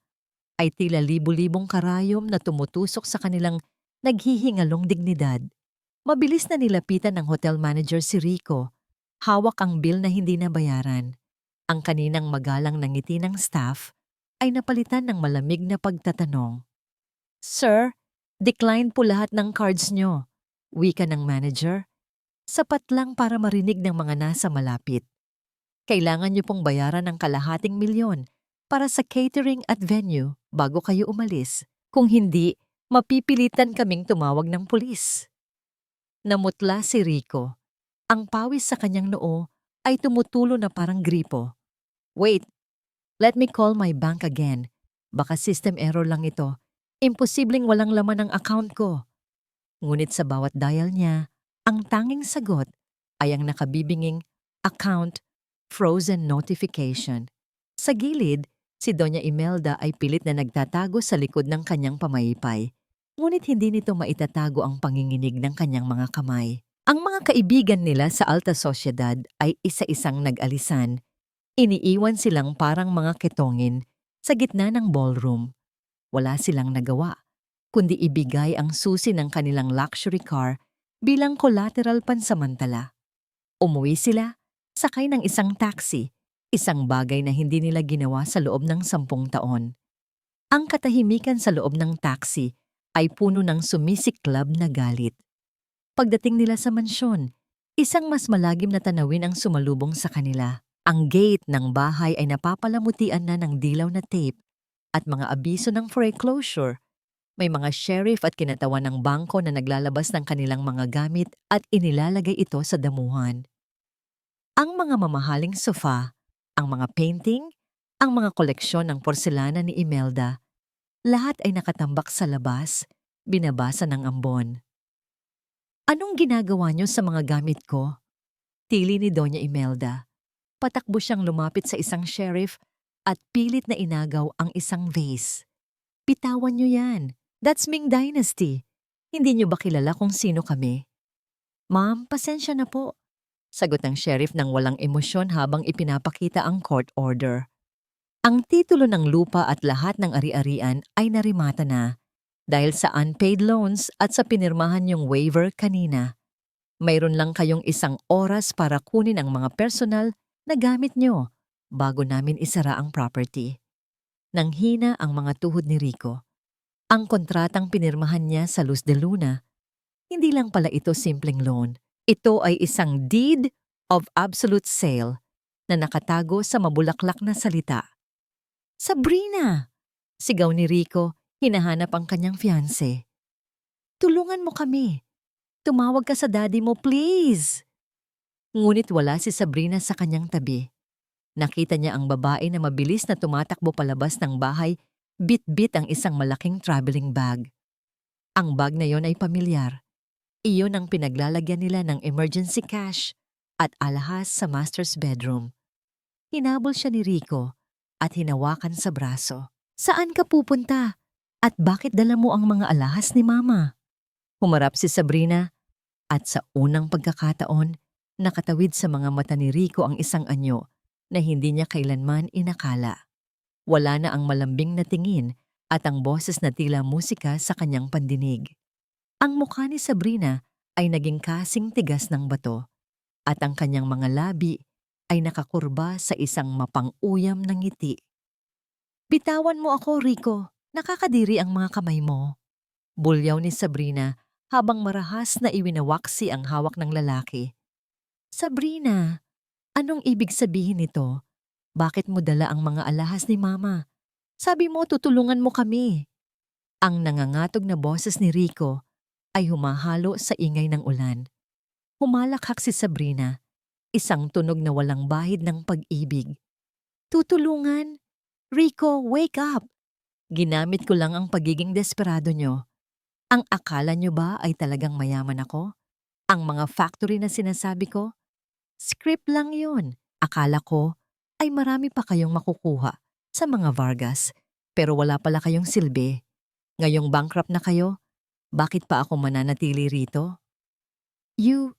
ay tila libu-libong karayom na tumutusok sa kanilang naghihingalong dignidad. Mabilis na nilapitan ng hotel manager si Rico. Hawak ang bill na hindi nabayaran. Ang kaninang magalang na ngiti ng staff ay napalitan ng malamig na pagtatanong. Sir, decline po lahat ng cards nyo. wika ng manager. Sapat lang para marinig ng mga nasa malapit. Kailangan niyo pong bayaran ng kalahating milyon para sa catering at venue bago kayo umalis. Kung hindi, mapipilitan kaming tumawag ng pulis. Namutla si Rico. Ang pawis sa kanyang noo ay tumutulo na parang gripo. Wait, let me call my bank again. Baka system error lang ito. Imposibleng walang laman ang account ko. Ngunit sa bawat dial niya, ang tanging sagot ay ang nakabibinging account frozen notification. Sa gilid, si Doña Imelda ay pilit na nagtatago sa likod ng kanyang pamayipay. Ngunit hindi nito maitatago ang panginginig ng kanyang mga kamay. Ang mga kaibigan nila sa alta sosyedad ay isa-isang nag-alisan. Iniiwan silang parang mga ketongin sa gitna ng ballroom. Wala silang nagawa, kundi ibigay ang susi ng kanilang luxury car bilang collateral pansamantala. Umuwi sila, sakay ng isang taxi, isang bagay na hindi nila ginawa sa loob ng 10 taon. Ang katahimikan sa loob ng taxi ay puno ng sumisiklab na galit. Pagdating nila sa mansyon, isang mas malagim na tanawin ang sumalubong sa kanila. Ang gate ng bahay ay napapalamutian na ng dilaw na tape at mga abiso ng foreclosure. May mga sheriff at kinatawan ng bangko na naglalabas ng kanilang mga gamit at inilalagay ito sa damuhan. Ang mga mamahaling sofa, ang mga painting, ang mga koleksyon ng porselana ni Imelda, lahat ay nakatambak sa labas, binabasa ng ambon. Anong ginagawa niyo sa mga gamit ko? Tili ni Doña Imelda. Patakbo siyang lumapit sa isang sheriff at pilit na inagaw ang isang vase. Bitawan niyo yan. That's Ming Dynasty. Hindi niyo ba kilala kung sino kami? Ma'am, pasensya na po. Sagot ng sheriff ng walang emosyon habang ipinapakita ang court order. Ang titulo ng lupa at lahat ng ari-arian ay narimata na dahil sa unpaid loans at sa pinirmahan yung waiver kanina. Mayroon lang kayong 1 oras para kunin ang mga personal na gamit nyo bago namin isara ang property. Nanghina ang mga tuhod ni Rico. Ang kontratang pinirmahan niya sa Luz de Luna, hindi lang pala ito simpleng loan. Ito ay isang deed of absolute sale na nakatago sa mabulaklak na salita. Sabrina! Sigaw ni Rico, hinahanap ang kanyang fiancé. Tulungan mo kami. Tumawag ka sa daddy mo, please! Ngunit wala si Sabrina sa kanyang tabi. Nakita niya ang babae na mabilis na tumatakbo palabas ng bahay, bit-bit ang isang malaking traveling bag. Ang bag na yon ay pamilyar. Iyon ang pinaglalagyan nila ng emergency cash at alahas sa master's bedroom. Hinabol siya ni Rico at hinawakan sa braso. Saan ka pupunta? At bakit dala mo ang mga alahas ni Mama? Humarap si Sabrina at sa unang pagkakataon, nakatawid sa mga mata ni Rico ang isang anyo na hindi niya kailanman inakala. Wala na ang malambing na tingin at ang boses na tila musika sa kanyang pandinig. Ang mukha ni Sabrina ay naging kasing tigas ng bato at ang kanyang mga labi ay nakakurba sa isang mapang-uyam na ngiti. Bitawan mo ako, Rico. Nakakadiri ang mga kamay mo. Bulyaw ni Sabrina habang marahas na iwinawaksi ang hawak ng lalaki. Sabrina, anong ibig sabihin nito? Bakit mo dala ang mga alahas ni Mama? Sabi mo tutulungan mo kami. Ang nangangatog na boses ni Rico ay humahalo sa ingay ng ulan. Humalakhak si Sabrina, isang tunog na walang bahid ng pag-ibig. Tutulungan? Rico, wake up! Ginamit ko lang ang pagiging desperado nyo. Ang akala nyo ba ay talagang mayaman ako? Ang mga factory na sinasabi ko? Script lang yun. Akala ko ay marami pa kayong makukuha sa mga Vargas, pero wala pala kayong silbi. Ngayong bankrupt na kayo, bakit pa ako mananatili rito? You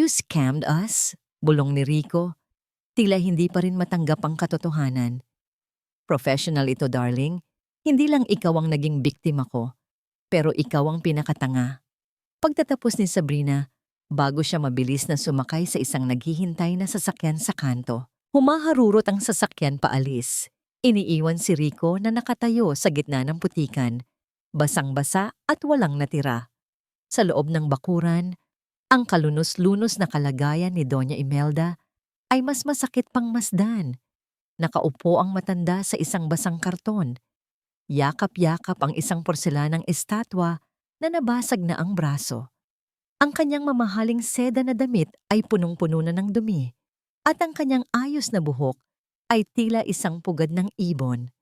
scammed us? Bulong ni Rico. Tila hindi pa rin matanggap ang katotohanan. Professional ito, darling. Hindi lang ikaw ang naging biktima ko, pero ikaw ang pinakatanga. Pagtatapos ni Sabrina, bago siya mabilis na sumakay sa isang naghihintay na sasakyan sa kanto, humaharurot ang sasakyan paalis. Iniiwan si Rico na nakatayo sa gitna ng putikan, basang-basa at walang natira. Sa loob ng bakuran, ang kalunos-lunos na kalagayan ni Doña Imelda ay mas masakit pang masdan. Nakaupo ang matanda sa isang basang karton. Yakap-yakap ang isang porselanang estatwa na nabasag na ang braso. Ang kanyang mamahaling seda na damit ay punong-puno na ng dumi at ang kanyang ayos na buhok ay tila isang pugad ng ibon.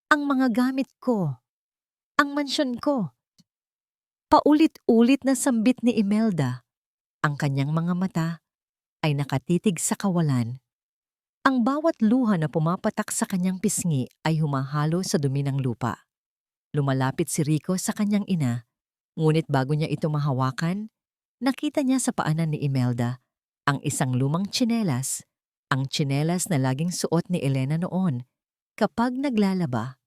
Ang mga gamit ko, ang mansyon ko. Paulit-ulit na sambit ni Imelda. Ang kanyang mga mata ay nakatitig sa kawalan. Ang bawat luha na pumapatak sa kanyang pisngi ay humahalo sa dumi ng lupa. Lumalapit si Rico sa kanyang ina, ngunit bago niya ito mahawakan, nakita niya sa paanan ni Imelda ang isang lumang tsinelas, ang tsinelas na laging suot ni Elena noon. Kapag naglalaba,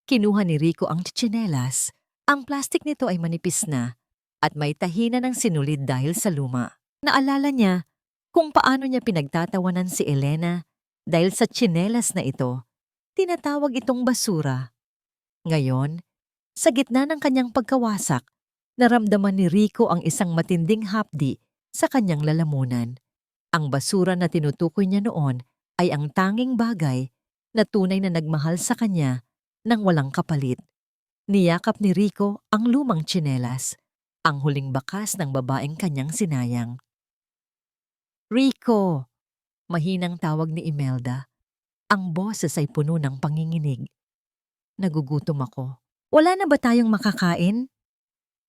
kinuha ni Rico ang tsinelas. Ang plastik nito ay manipis na at may tahina ng sinulid dahil sa luma. Naalala niya kung paano niya pinagtatawanan si Elena dahil sa tsinelas na ito. Tinatawag itong basura. Ngayon, sa gitna ng kanyang pagkawasak, naramdaman ni Rico ang isang matinding hapdi sa kanyang lalamunan. Ang basura na tinutukoy niya noon ay ang tanging bagay na tunay na nagmahal sa kanya nang walang kapalit. Niyakap ni Rico ang lumang tsinelas, ang huling bakas ng babaeng kanyang sinayang. Rico! Mahinang tawag ni Imelda. Ang boses ay puno ng panginginig. Nagugutom ako. Wala na ba tayong makakain?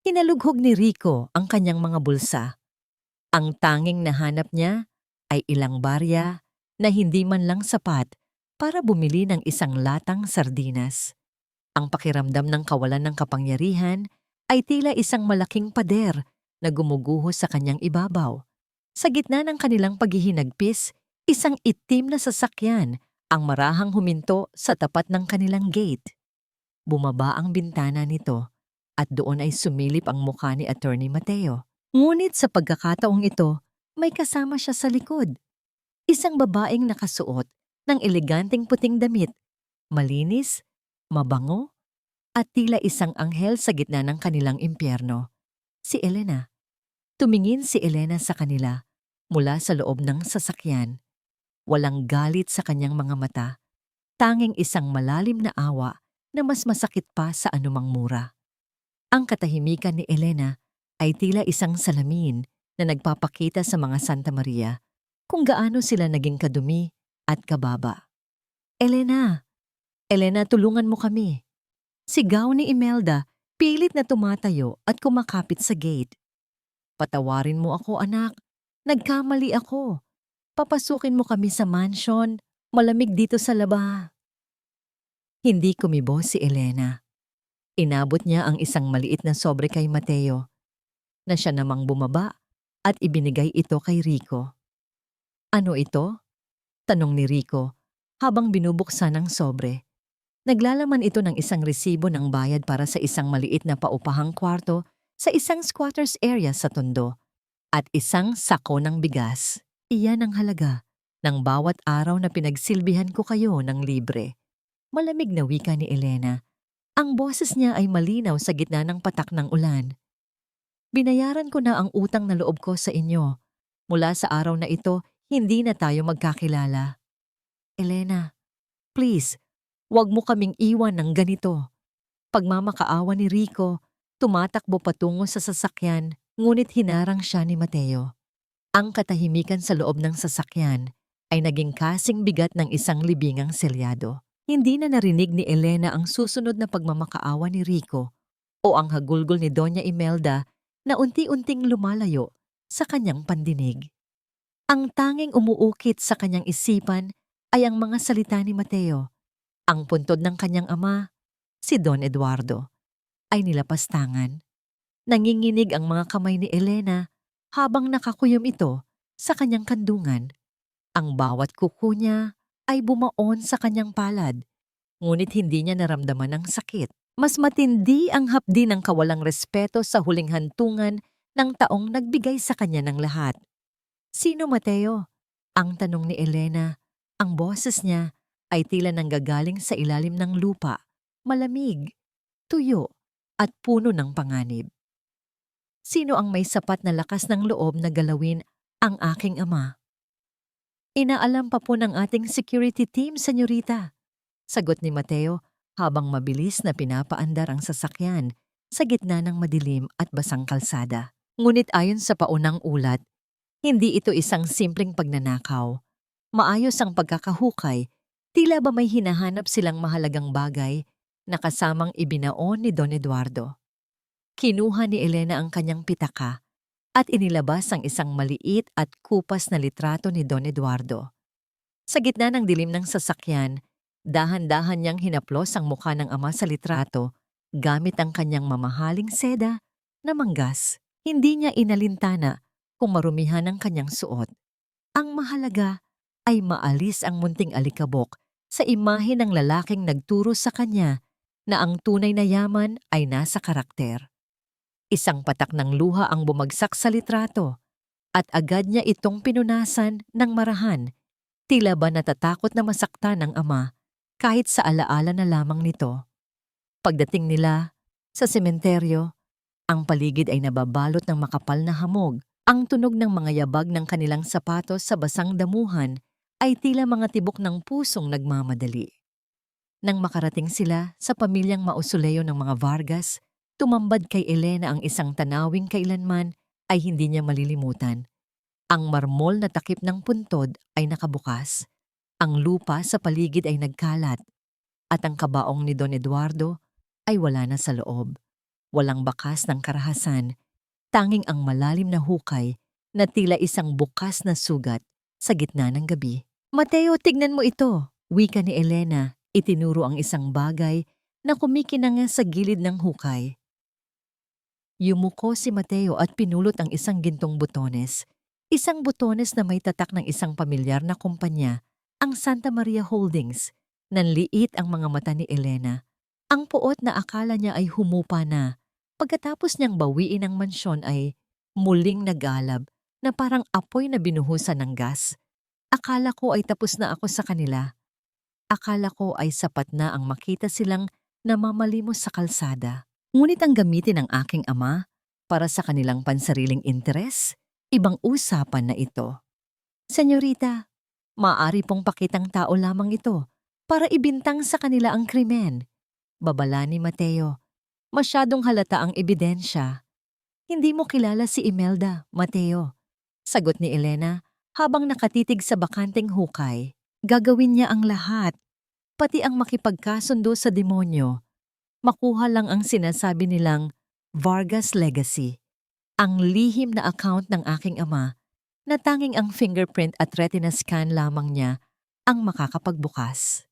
Hinalughog ni Rico ang kanyang mga bulsa. Ang tanging nahanap niya ay ilang barya na hindi man lang sapat para bumili ng isang latang sardinas. Ang pakiramdam ng kawalan ng kapangyarihan ay tila isang malaking pader na gumuguho sa kanyang ibabaw. Sa gitna ng kanilang paghihinagpis, isang itim na sasakyan ang marahang huminto sa tapat ng kanilang gate. Bumaba ang bintana nito at doon ay sumilip ang mukha ni Attorney Mateo. Ngunit sa pagkakataong ito, may kasama siya sa likod. Isang babaeng nakasuot ng eleganteng puting damit, malinis, mabango, at tila isang anghel sa gitna ng kanilang impyerno. Si Elena. Tumingin si Elena sa kanila mula sa loob ng sasakyan. Walang galit sa kanyang mga mata, tanging isang malalim na awa na mas masakit pa sa anumang mura. Ang katahimikan ni Elena ay tila isang salamin na nagpapakita sa mga Santa Maria kung gaano sila naging kadumi at kababa. Elena! Elena, tulungan mo kami! Sigaw ni Imelda, pilit na tumatayo at kumakapit sa gate. Patawarin mo ako, anak. Nagkamali ako. Papasukin mo kami sa mansion. Malamig dito sa laba. Hindi kumibo si Elena. Inabot niya ang isang maliit na sobre kay Mateo, na siya namang bumaba at ibinigay ito kay Rico. Ano ito? Tanong ni Rico habang binubuksan ang sobre. Naglalaman ito ng isang resibo ng bayad para sa isang maliit na paupahang kwarto sa isang squatters area sa Tondo at isang sako ng bigas. Iyan ang halaga ng bawat araw na pinagsilbihan ko kayo ng libre. Malamig na wika ni Elena. Ang boses niya ay malinaw sa gitna ng patak ng ulan. Binayaran ko na ang utang na loob ko sa inyo. Mula sa araw na ito, hindi na tayo magkakilala. Elena, please, huwag mo kaming iwan ng ganito. Pagmamakaawa ni Rico, tumatakbo patungo sa sasakyan, ngunit hinarang siya ni Mateo. Ang katahimikan sa loob ng sasakyan ay naging kasing bigat ng isang libingang selyado. Hindi na narinig ni Elena ang susunod na pagmamakaawa ni Rico o ang hagulgol ni Doña Imelda na unti-unting lumalayo sa kanyang pandinig. Ang tanging umuukit sa kanyang isipan ay ang mga salita ni Mateo. Ang puntod ng kanyang ama, si Don Eduardo, ay nilapastangan. Nanginginig ang mga kamay ni Elena habang nakakuyom ito sa kanyang kandungan. Ang bawat kuko niya ay bumaon sa kanyang palad, ngunit hindi niya naramdaman ang sakit. Mas matindi ang hapdi ng kawalang respeto sa huling hantungan ng taong nagbigay sa kanya ng lahat. Sino Mateo? Ang tanong ni Elena. Ang boses niya ay tila nanggagaling sa ilalim ng lupa, malamig, tuyo, at puno ng panganib. Sino ang may sapat na lakas ng loob na galawin ang aking ama? Inaalam pa po ng ating security team, senyorita. Sagot ni Mateo habang mabilis na pinapaandar ang sasakyan sa gitna ng madilim at basang kalsada. Ngunit ayon sa paunang ulat, hindi ito isang simpleng pagnanakaw. Maayos ang pagkakahukay, tila ba may hinahanap silang mahalagang bagay na kasamang ibinaon ni Don Eduardo. Kinuha ni Elena ang kanyang pitaka at inilabas ang isang maliit at kupas na litrato ni Don Eduardo. Sa gitna ng dilim ng sasakyan, dahan-dahan niyang hinaplos ang mukha ng ama sa litrato gamit ang kanyang mamahaling seda na manggas. Hindi niya inalintana kung marumihan ang kanyang suot. Ang mahalaga ay maalis ang munting alikabok sa imahe ng lalaking nagturo sa kanya na ang tunay na yaman ay nasa karakter. Isang patak ng luha ang bumagsak sa litrato at agad niya itong pinunasan ng marahan. Tila ba natatakot na masaktan ng ama kahit sa alaala na lamang nito. Pagdating nila sa sementeryo, ang paligid ay nababalot ng makapal na hamog. Ang tunog ng mga yabag ng kanilang sapatos sa basang damuhan ay tila mga tibok ng pusong nagmamadali. Nang makarating sila sa pamilyang mausoleo ng mga Vargas, tumambad kay Elena ang isang tanawing kailanman ay hindi niya malilimutan. Ang marmol na takip ng puntod ay nakabukas. Ang lupa sa paligid ay nagkalat. At ang kabaong ni Don Eduardo ay wala na sa loob. Walang bakas ng karahasan, tanging ang malalim na hukay na tila isang bukas na sugat sa gitna ng gabi. Mateo, tignan mo ito, wika ni Elena. Itinuro ang isang bagay na kumikinanga sa gilid ng hukay. Yumuko si Mateo at pinulot ang isang gintong butones. Isang butones na may tatak ng isang pamilyar na kumpanya, ang Santa Maria Holdings. Nanliit ang mga mata ni Elena. Ang puot na akala niya ay humupa na. Pagkatapos niyang bawiin ang mansyon ay muling nagalab na parang apoy na binuhusan ng gas. Akala ko ay tapos na ako sa kanila. Akala ko ay sapat na ang makita silang namamalimos sa kalsada. Ngunit ang gamitin ng aking ama para sa kanilang pansariling interes, ibang usapan na ito. Senyorita, maaari pong pakitang tao lamang ito para ibintang sa kanila ang krimen. Babala ni Mateo. Masyadong halata ang ebidensya. Hindi mo kilala si Imelda, Mateo. Sagot ni Elena habang nakatitig sa bakanteng hukay. Gagawin niya ang lahat, pati ang makipagkasundo sa demonyo. Makuha lang ang sinasabi nilang Vargas Legacy, ang lihim na account ng aking ama na tanging ang fingerprint at retina scan lamang niya ang makakapagbukas.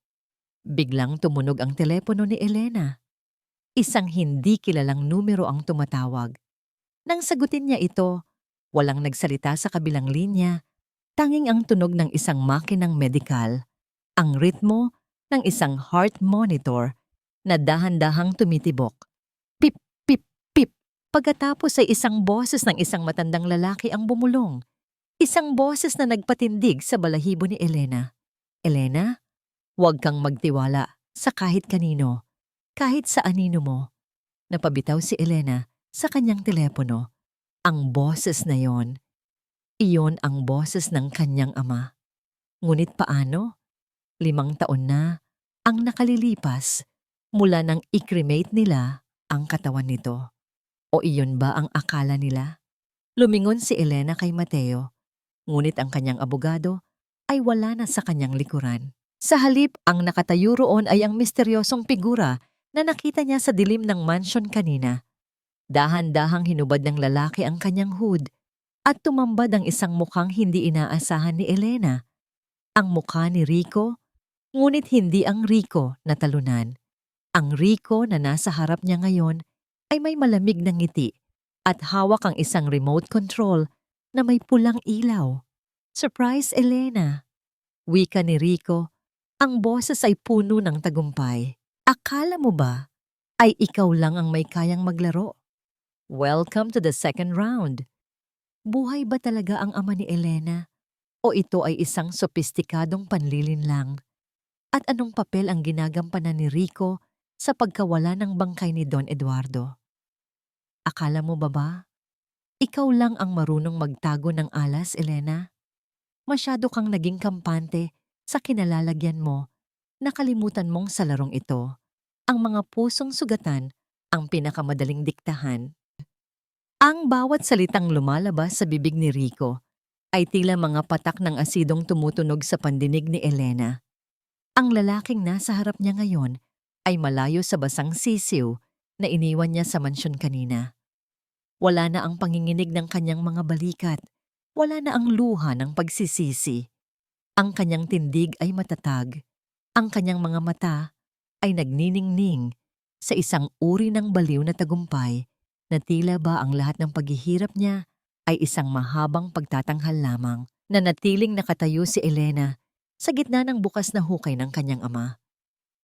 Biglang tumunog ang telepono ni Elena. Isang hindi kilalang numero ang tumatawag. Nang sagutin niya ito, walang nagsalita sa kabilang linya, tanging ang tunog ng isang makinang medikal, ang ritmo ng isang heart monitor na dahan-dahang tumitibok. Pip, pip, pip. Pagkatapos ay isang boses ng isang matandang lalaki ang bumulong. Isang boses na nagpatindig sa balahibo ni Elena. Elena, huwag kang magtiwala sa kahit kanino. Kahit sa anino mo. Napabitaw si Elena sa kanyang telepono. Ang boses na yon, iyon ang boses ng kanyang ama. Ngunit paano? 5 taon na ang nakalilipas mula nang i-cremate nila ang katawan nito. O iyon ba ang akala nila? Lumingon si Elena kay Mateo, ngunit ang kanyang abogado ay wala na sa kanyang likuran. Sa halip, ang nakatayo roon ay ang misteryosong figura na nakita niya sa dilim ng mansion kanina. Dahan-dahang hinubad ng lalaki ang kanyang hood at tumambad ang isang mukhang hindi inaasahan ni Elena. Ang mukha ni Rico, ngunit hindi ang Rico na talunan. Ang Rico na nasa harap niya ngayon ay may malamig na ngiti at hawak ang isang remote control na may pulang ilaw. Surprise, Elena! Wika ni Rico, ang boses ay puno ng tagumpay. Akala mo ba ay ikaw lang ang may kayang maglaro? Welcome to the second round. Buhay ba talaga ang ama ni Elena? O ito ay isang sopistikadong panlilinlang? At anong papel ang ginagampanan ni Rico sa pagkawala ng bangkay ni Don Eduardo? Akala mo ba Ikaw lang ang marunong magtago ng alas, Elena. Masyado kang naging kampante sa kinalalagyan mo. Nakalimutan mong sa larong ito, ang mga pusong sugatan ang pinakamadaling diktahan. Ang bawat salitang lumalabas sa bibig ni Rico ay tila mga patak ng asidong tumutunog sa pandinig ni Elena. Ang lalaking nasa harap niya ngayon ay malayo sa basang sisiw na iniwan niya sa mansyon kanina. Wala na ang panginginig ng kanyang mga balikat. Wala na ang luha ng pagsisisi. Ang kanyang tindig ay matatag. Ang kanyang mga mata ay nagniningning sa isang uri ng baliw na tagumpay na tila ba ang lahat ng paghihirap niya ay isang mahabang pagtatanghal lamang. Nanatiling nakatayo si Elena sa gitna ng bukas na hukay ng kanyang ama.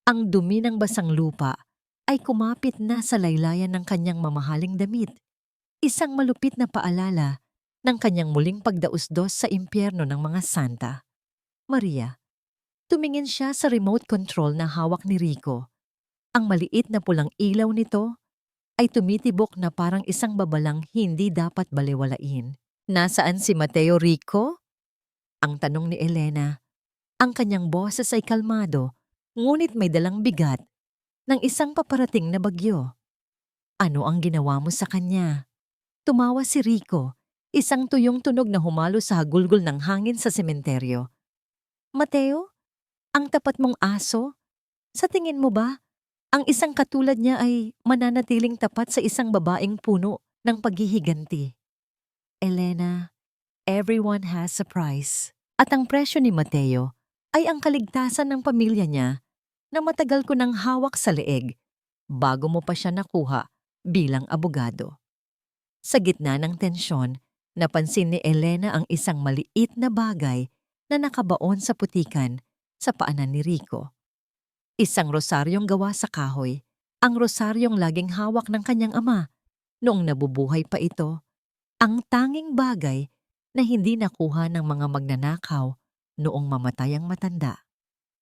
Ang dumi ng basang lupa ay kumapit na sa laylayan ng kanyang mamahaling damit. Isang malupit na paalala ng kanyang muling pagdausdos sa impyerno ng mga santa. Maria, tumingin siya sa remote control na hawak ni Rico. Ang maliit na pulang ilaw nito ay tumitibok na parang isang babalang hindi dapat balewalain. Nasaan si Mateo, Rico? Ang tanong ni Elena. Ang kanyang boses ay kalmado, ngunit may dalang bigat ng isang paparating na bagyo. Ano ang ginawa mo sa kanya? Tumawa si Rico, isang tuyong tunog na humalo sa hagulgol ng hangin sa sementeryo. Mateo, ang tapat mong aso? Sa tingin mo ba, ang isang katulad niya ay mananatiling tapat sa isang babaeng puno ng paghihiganti? Elena, everyone has a price. At ang presyo ni Mateo ay ang kaligtasan ng pamilya niya na matagal ko nang hawak sa leeg bago mo pa siya nakuha bilang abogado. Sa gitna ng tensyon, napansin ni Elena ang isang maliit na bagay na nakabaon sa putikan sa paanan ni Rico. Isang rosaryong gawa sa kahoy, ang rosaryong laging hawak ng kanyang ama noong nabubuhay pa ito, ang tanging bagay na hindi nakuha ng mga magnanakaw noong mamatay ang matanda.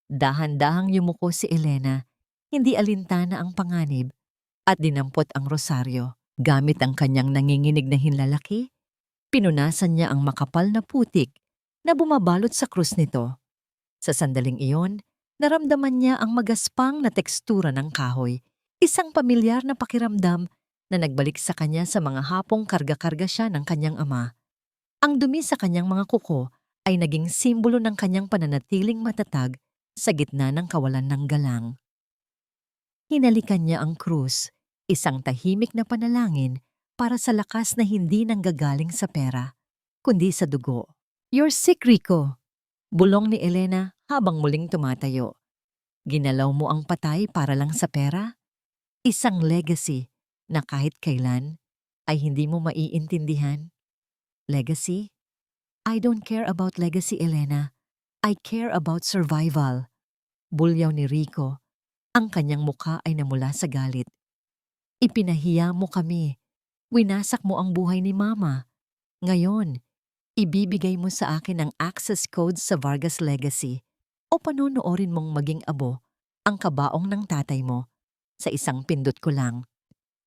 Dahan-dahang yumuko si Elena, hindi alintana ang panganib, at dinampot ang rosaryo. Gamit ang kanyang nanginginig na hinlalaki, pinunasan niya ang makapal na putik na bumabalot sa krus nito. Sa sandaling iyon, naramdaman niya ang magaspang na tekstura ng kahoy, isang pamilyar na pakiramdam na nagbalik sa kanya sa mga hapong karga-karga siya ng kanyang ama. Ang dumi sa kanyang mga kuko ay naging simbolo ng kanyang pananatiling matatag sa gitna ng kawalan ng galang. Hinalikan niya ang krus, isang tahimik na panalangin para sa lakas na hindi nanggagaling sa pera, kundi sa dugo. You're sick, Rico, bulong ni Elena habang muling tumatayo. Ginalaw mo ang patay para lang sa pera? Isang legacy na kahit kailan ay hindi mo maiintindihan. Legacy? I don't care about legacy, Elena. I care about survival. Bulyaw ni Rico. Ang kanyang mukha ay namula sa galit. Ipinahiya mo kami. Winasak mo ang buhay ni Mama. Ngayon, ibibigay mo sa akin ang access code sa Vargas Legacy o panonoorin mong maging abo ang kabaong ng tatay mo. Sa isang pindot ko lang.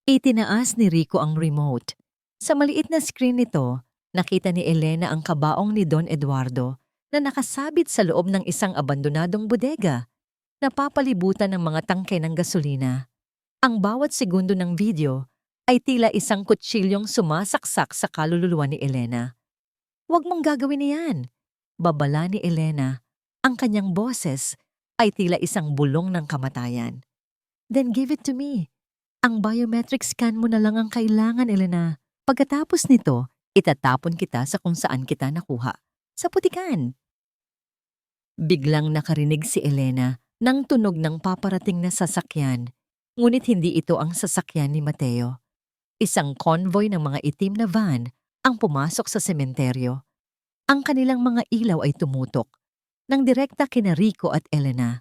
Itinaas ni Rico ang remote. Sa maliit na screen nito, nakita ni Elena ang kabaong ni Don Eduardo na nakasabit sa loob ng isang abandonadong bodega. Napapalibutan ng mga tangke ng gasolina. Ang bawat segundo ng video ay tila isang kutsilyong sumasaksak sa kaluluwa ni Elena. Huwag mong gagawin niyan. Babala ni Elena. Ang kanyang boses ay tila isang bulong ng kamatayan. Then give it to me. Ang biometric scan mo na lang ang kailangan, Elena. Pagkatapos nito, itatapon kita sa kung saan kita nakuha. Sa putikan. Biglang nakarinig si Elena ng tunog ng paparating na sasakyan. Ngunit hindi ito ang sasakyan ni Mateo. Isang convoy ng mga itim na van ang pumasok sa sementeryo. Ang kanilang mga ilaw ay tumutok nang direkta kina Rico at Elena,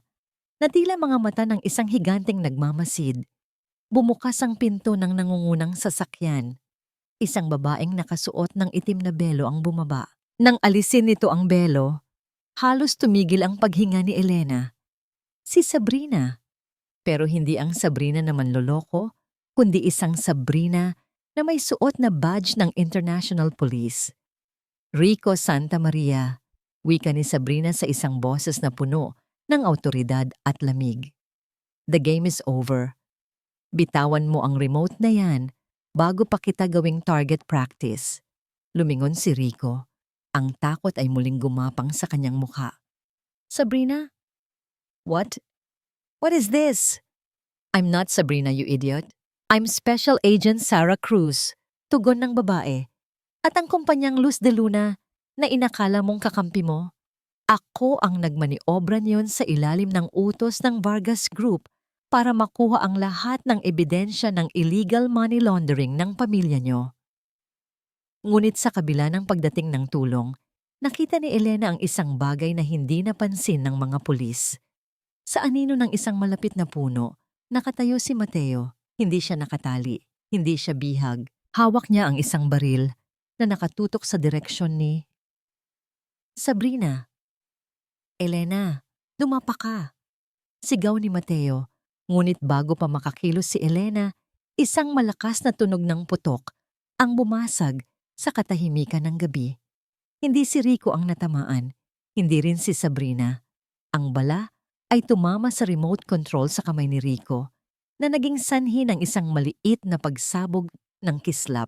na tila mga mata ng isang higanteng nagmamasid. Bumukas ang pinto ng nangungunang sasakyan. Isang babaeng nakasuot ng itim na belo ang bumaba. Nang alisin nito ang belo, halos tumigil ang paghinga ni Elena. Si Sabrina. Pero hindi ang Sabrina na manloloko, kundi isang Sabrina na may suot na badge ng International Police. Rico Santa Maria, wika ni Sabrina sa isang boses na puno ng awtoridad at lamig. The game is over. Bitawan mo ang remote na yan bago pa kita gawing target practice. Lumingon si Rico. Ang takot ay muling gumapang sa kanyang mukha. Sabrina? What? What is this? I'm not Sabrina, you idiot. I'm Special Agent Sarah Cruz, tugon ng babae. At ang kumpanyang Luz de Luna na inakala mong kakampi mo, ako ang nagmaniobra niyon sa ilalim ng utos ng Vargas Group para makuha ang lahat ng ebidensya ng illegal money laundering ng pamilya niyo. Ngunit sa kabila ng pagdating ng tulong, nakita ni Elena ang isang bagay na hindi napansin ng mga pulis. Sa anino ng isang malapit na puno, nakatayo si Mateo. Hindi siya nakatali, hindi siya bihag. Hawak niya ang isang baril na nakatutok sa direksyon ni Sabrina. Elena, dumapa ka. Sigaw ni Mateo, ngunit bago pa makakilos si Elena, isang malakas na tunog ng putok ang bumasag sa katahimikan ng gabi. Hindi si Rico ang natamaan, hindi rin si Sabrina. Ang bala ay tumama sa remote control sa kamay ni Rico na naging sanhi ng isang maliit na pagsabog ng kislap.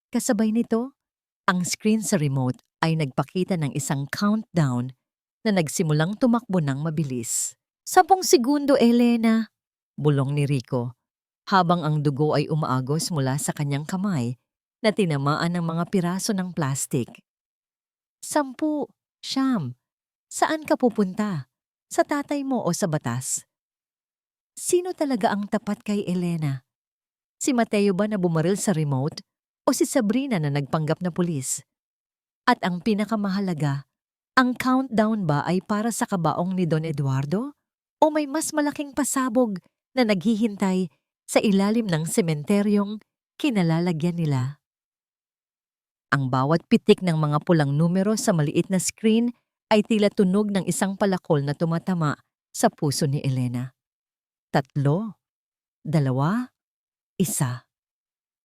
Kasabay nito, ang screen sa remote ay nagpakita ng isang countdown na nagsimulang tumakbo ng mabilis. 10 segundo, Elena, bulong ni Rico, habang ang dugo ay umaagos mula sa kanyang kamay na tinamaan ng mga piraso ng plastik. 10, 9, saan ka pupunta? Sa tatay mo o sa batas? Sino talaga ang tapat kay Elena? Si Mateo ba na bumaril sa remote o si Sabrina na nagpanggap na pulis? At ang pinakamahalaga, ang countdown ba ay para sa kabaong ni Don Eduardo o may mas malaking pasabog na naghihintay sa ilalim ng sementeryong kinalalagyan nila? Ang bawat pitik ng mga pulang numero sa maliit na screen ay tila tunog ng isang palakol na tumatama sa puso ni Elena. 3, 2, 1.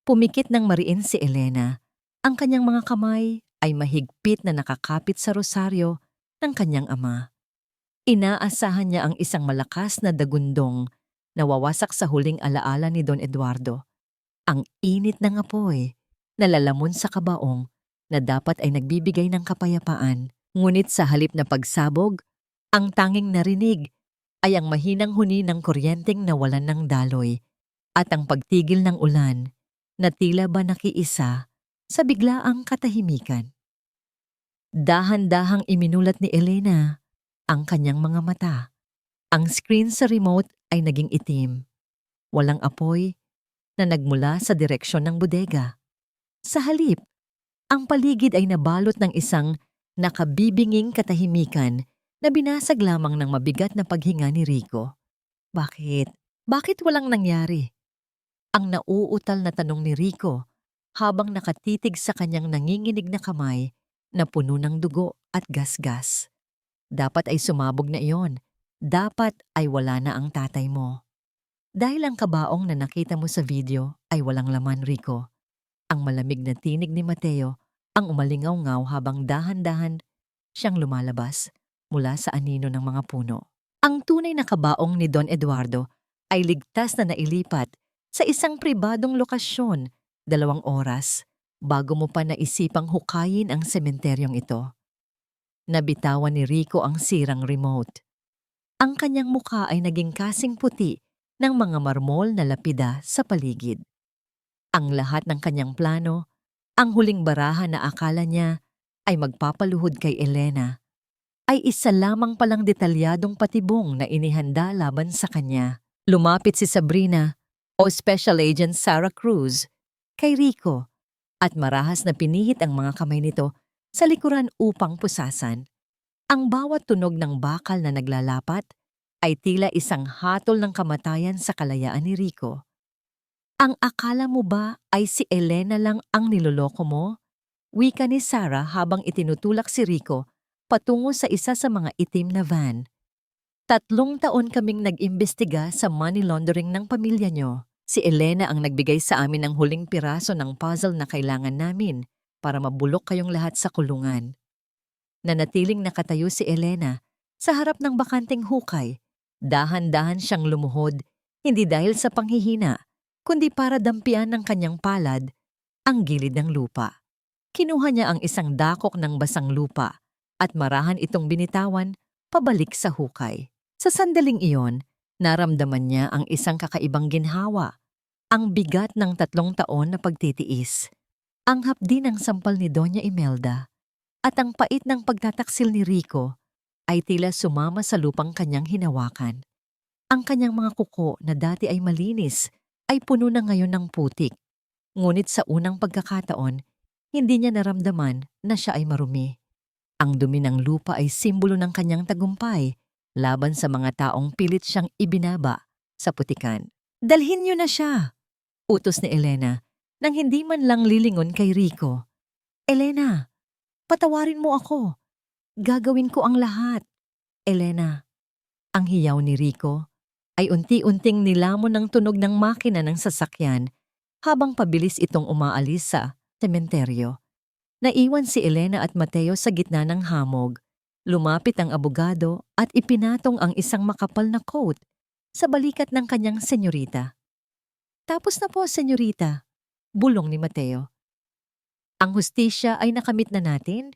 Pumikit ng mariin si Elena. Ang kanyang mga kamay ay mahigpit na nakakapit sa rosaryo ng kanyang ama. Inaasahan niya ang isang malakas na dagundong na wawasak sa huling alaala ni Don Eduardo. Ang init ng apoy na lalamon sa kabaong na dapat ay nagbibigay ng kapayapaan. Ngunit sa halip na pagsabog, ang tanging narinig ay ang mahinang huni ng kuryenteng nawalan ng daloy at ang pagtigil ng ulan na tila ba nakiisa sa biglaang katahimikan. Dahan-dahang iminulat ni Elena ang kanyang mga mata. Ang screen sa remote ay naging itim. Walang apoy na nagmula sa direksyon ng bodega. Sa halip, ang paligid ay nabalot ng isang nakabibinging katahimikan na binasag lamang ng mabigat na paghinga ni Rico. Bakit? Bakit walang nangyari? Ang nauutal na tanong ni Rico habang nakatitig sa kanyang nanginginig na kamay na puno ng dugo at gasgas. Dapat ay sumabog na iyon. Dapat ay wala na ang tatay mo. Dahil ang kabaong na nakita mo sa video ay walang laman, Rico. Ang malamig na tinig ni Mateo ang umalingaw-ngaw habang dahan-dahan siyang lumalabas mula sa anino ng mga puno. Ang tunay na kabaong ni Don Eduardo ay ligtas na nailipat sa isang pribadong lokasyon 2 oras bago mo pa naisipang hukayin ang sementeryong ito. Nabitawan ni Rico ang sirang remote. Ang kanyang mukha ay naging kasing puti ng mga marmol na lapida sa paligid. Ang lahat ng kanyang plano, ang huling baraha na akala niya ay magpapaluhod kay Elena, ay isa lamang palang detalyadong patibong na inihanda laban sa kanya. Lumapit si Sabrina o Special Agent Sarah Cruz kay Rico at marahas na pinihit ang mga kamay nito sa likuran upang pusasan. Ang bawat tunog ng bakal na naglalapat ay tila isang hatol ng kamatayan sa kalayaan ni Rico. Ang akala mo ba ay si Elena lang ang niloloko mo? Wika ni Sarah habang itinutulak si Rico patungo sa isa sa mga itim na van. 3 taon kaming nag-imbestiga sa money laundering ng pamilya nyo. Si Elena ang nagbigay sa amin ng huling piraso ng puzzle na kailangan namin para mabulok kayong lahat sa kulungan. Nanatiling nakatayo si Elena sa harap ng bakanteng hukay. Dahan-dahan siyang lumuhod, hindi dahil sa panghihina, kundi para dampian ng kanyang palad ang gilid ng lupa. Kinuha niya ang isang dakok ng basang lupa at marahan itong binitawan pabalik sa hukay. Sa sandaling iyon, naramdaman niya ang isang kakaibang ginhawa, ang bigat ng 3 taon na pagtitiis, ang hapdi ng sampal ni Doña Imelda, at ang pait ng pagtataksil ni Rico ay tila sumama sa lupang kanyang hinawakan. Ang kanyang mga kuko na dati ay malinis ay puno na ngayon ng putik. Ngunit sa unang pagkakataon, hindi niya naramdaman na siya ay marumi. Ang dumi ng lupa ay simbolo ng kanyang tagumpay laban sa mga taong pilit siyang ibinaba sa putikan. "Dalhin niyo na siya," utos ni Elena nang hindi man lang lilingon kay Rico. "Elena, patawarin mo ako. Gagawin ko ang lahat." "Elena." Ang hiyaw ni Rico ay unti-unting nilamon ng tunog ng makina ng sasakyan habang pabilis itong umaalis sa sementeryo. Naiwan si Elena at Mateo sa gitna ng hamog. Lumapit ang abogado at ipinatong ang isang makapal na coat sa balikat ng kanyang senyorita. "Tapos na po, senyorita," bulong ni Mateo. "Ang hustisya ay nakamit na natin?"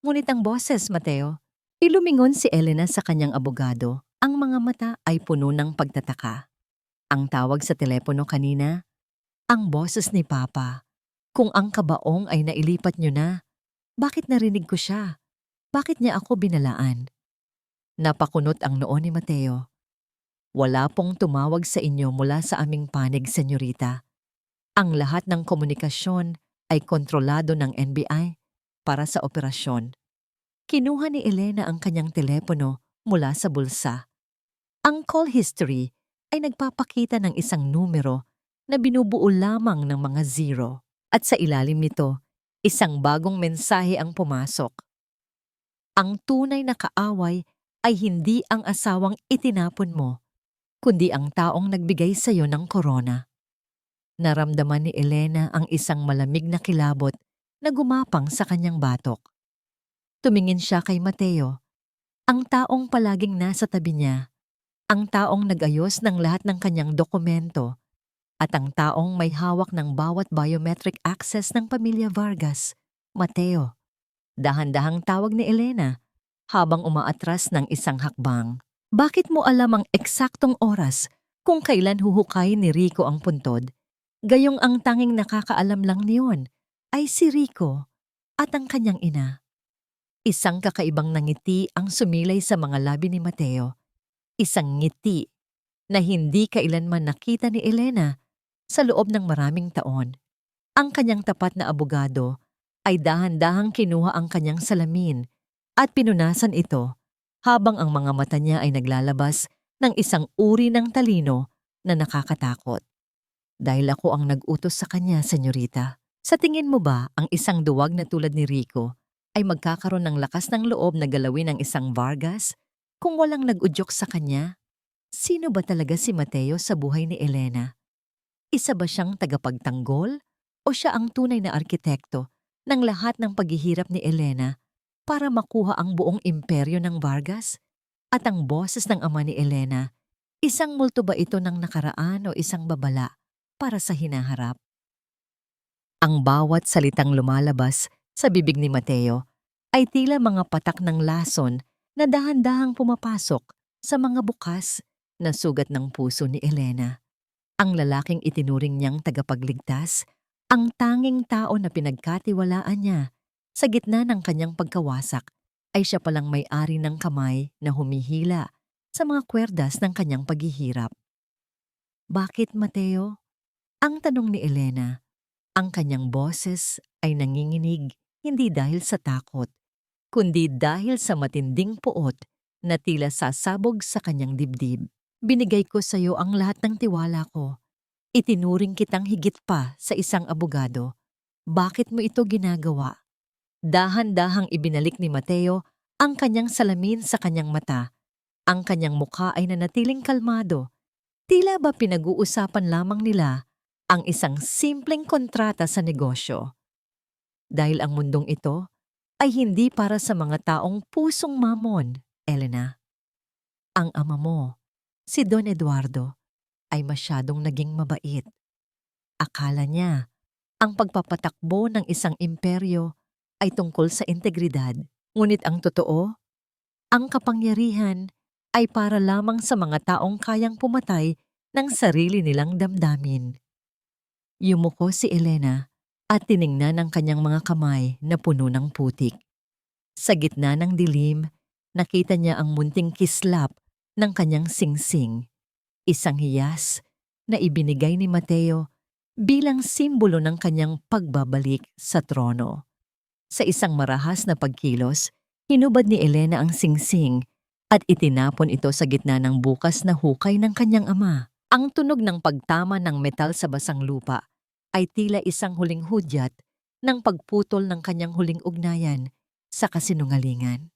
Ngunit ang boses, Mateo. Ilumingon si Elena sa kanyang abogado. Ang mga mata ay puno ng pagtataka. Ang tawag sa telepono kanina, ang boses ni Papa. Kung ang kabaong ay nailipat niyo na, bakit narinig ko siya? Bakit niya ako binalaan? Napakunot ang noo ni Mateo. "Wala pong tumawag sa inyo mula sa aming panig, senyorita. Ang lahat ng komunikasyon ay kontrolado ng NBI para sa operasyon." Kinuha ni Elena ang kanyang telepono mula sa bulsa. Ang call history ay nagpapakita ng isang numero na binubuo lamang ng mga zero. At sa ilalim nito, isang bagong mensahe ang pumasok. "Ang tunay na kaaway ay hindi ang asawang itinapon mo, kundi ang taong nagbigay sa iyo ng korona." Naramdaman ni Elena ang isang malamig na kilabot na gumapang sa kanyang batok. Tumingin siya kay Mateo, ang taong palaging nasa tabi niya, ang taong nag-ayos ng lahat ng kanyang dokumento, at ang taong may hawak ng bawat biometric access ng pamilya Vargas. "Mateo," dahan-dahang tawag ni Elena habang umaatras ng isang hakbang. "Bakit mo alam ang eksaktong oras kung kailan huhukayin ni Rico ang puntod? Gayong ang tanging nakakaalam lang niyon ay si Rico at ang kanyang ina." Isang kakaibang ngiti ang sumilay sa mga labi ni Mateo. Isang ngiti na hindi kailanman nakita ni Elena sa loob ng maraming taon. Ang kanyang tapat na abogado ay dahan-dahang kinuha ang kanyang salamin at pinunasan ito habang ang mga mata niya ay naglalabas ng isang uri ng talino na nakakatakot. "Dahil ako ang nag-utos sa kanya, senyorita. Sa tingin mo ba ang isang duwag na tulad ni Rico ay magkakaroon ng lakas ng loob na galawin ang isang Vargas kung walang nag-udyok sa kanya?" Sino ba talaga si Mateo sa buhay ni Elena? Isa ba siyang tagapagtanggol o siya ang tunay na arkitekto ng lahat ng paghihirap ni Elena para makuha ang buong imperyo ng Vargas? At ang boses ng ama ni Elena, isang multo ba ito ng nakaraan o isang babala para sa hinaharap? Ang bawat salitang lumalabas sa bibig ni Mateo ay tila mga patak ng lason na dahan-dahang pumapasok sa mga bukas na sugat ng puso ni Elena. Ang lalaking itinuring niyang tagapagligtas, ang tanging tao na pinagkatiwalaan niya sa gitna ng kanyang pagkawasak, ay siya palang may-ari ng kamay na humihila sa mga kwerdas ng kanyang paghihirap. "Bakit, Mateo?" Ang tanong ni Elena. Ang kanyang boses ay nanginginig hindi dahil sa takot, kundi dahil sa matinding puot na tila sasabog sa kanyang dibdib. "Binigay ko sa iyo ang lahat ng tiwala ko. Itinuring kitang higit pa sa isang abogado. Bakit mo ito ginagawa?" Dahan-dahang ibinalik ni Mateo ang kanyang salamin sa kanyang mata. Ang kanyang mukha ay nanatiling kalmado, Tila ba pinag-uusapan lamang nila ang isang simpleng kontrata sa negosyo. Dahil ang mundong ito ay hindi para sa mga taong pusong mamon, Elena. Ang ama mo, si Don Eduardo, ay masyadong naging mabait. Akala niya, ang pagpapatakbo ng isang imperyo ay tungkol sa integridad. Ngunit ang totoo, ang kapangyarihan ay para lamang sa mga taong kayang pumatay ng sarili nilang damdamin. Yumuko si Elena at tiningnan ang kanyang mga kamay na puno ng putik. Sa gitna ng dilim, nakita niya ang munting kislap ng kanyang singsing, isang hiyas na ibinigay ni Mateo bilang simbolo ng kanyang pagbabalik sa trono. Sa isang marahas na pagkilos, hinubad ni Elena ang singsing at itinapon ito sa gitna ng bukas na hukay ng kanyang ama. Ang tunog ng pagtama ng metal sa basang lupa ay tila isang huling hudyat ng pagputol ng kanyang huling ugnayan sa kasinungalingan.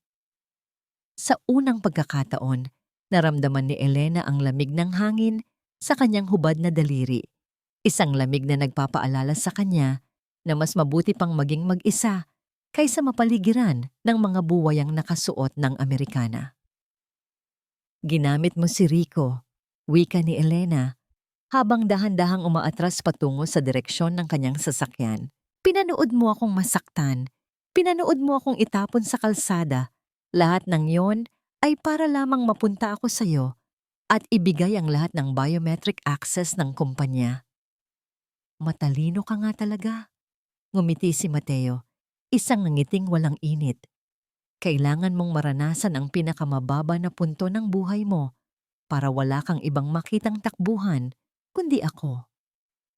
Sa unang pagkakataon, naramdaman ni Elena ang lamig ng hangin sa kanyang hubad na daliri. Isang lamig na nagpapaalala sa kanya na mas mabuti pang maging mag-isa kaysa mapaligiran ng mga buwayang nakasuot ng Amerikana. Ginamit mo si Rico, wika ni Elena, habang dahan-dahang umaatras patungo sa direksyon ng kanyang sasakyan. Pinanood mo akong masaktan, pinanood mo akong itapon sa kalsada. Lahat ng yon ay para lamang mapunta ako sa iyo at ibigay ang lahat ng biometric access ng kumpanya. Matalino ka nga talaga. Ngumiti si Mateo, isang ngiting walang init. Kailangan mong maranasan ang pinakamababa na punto ng buhay mo para wala kang ibang makitang takbuhan kundi ako.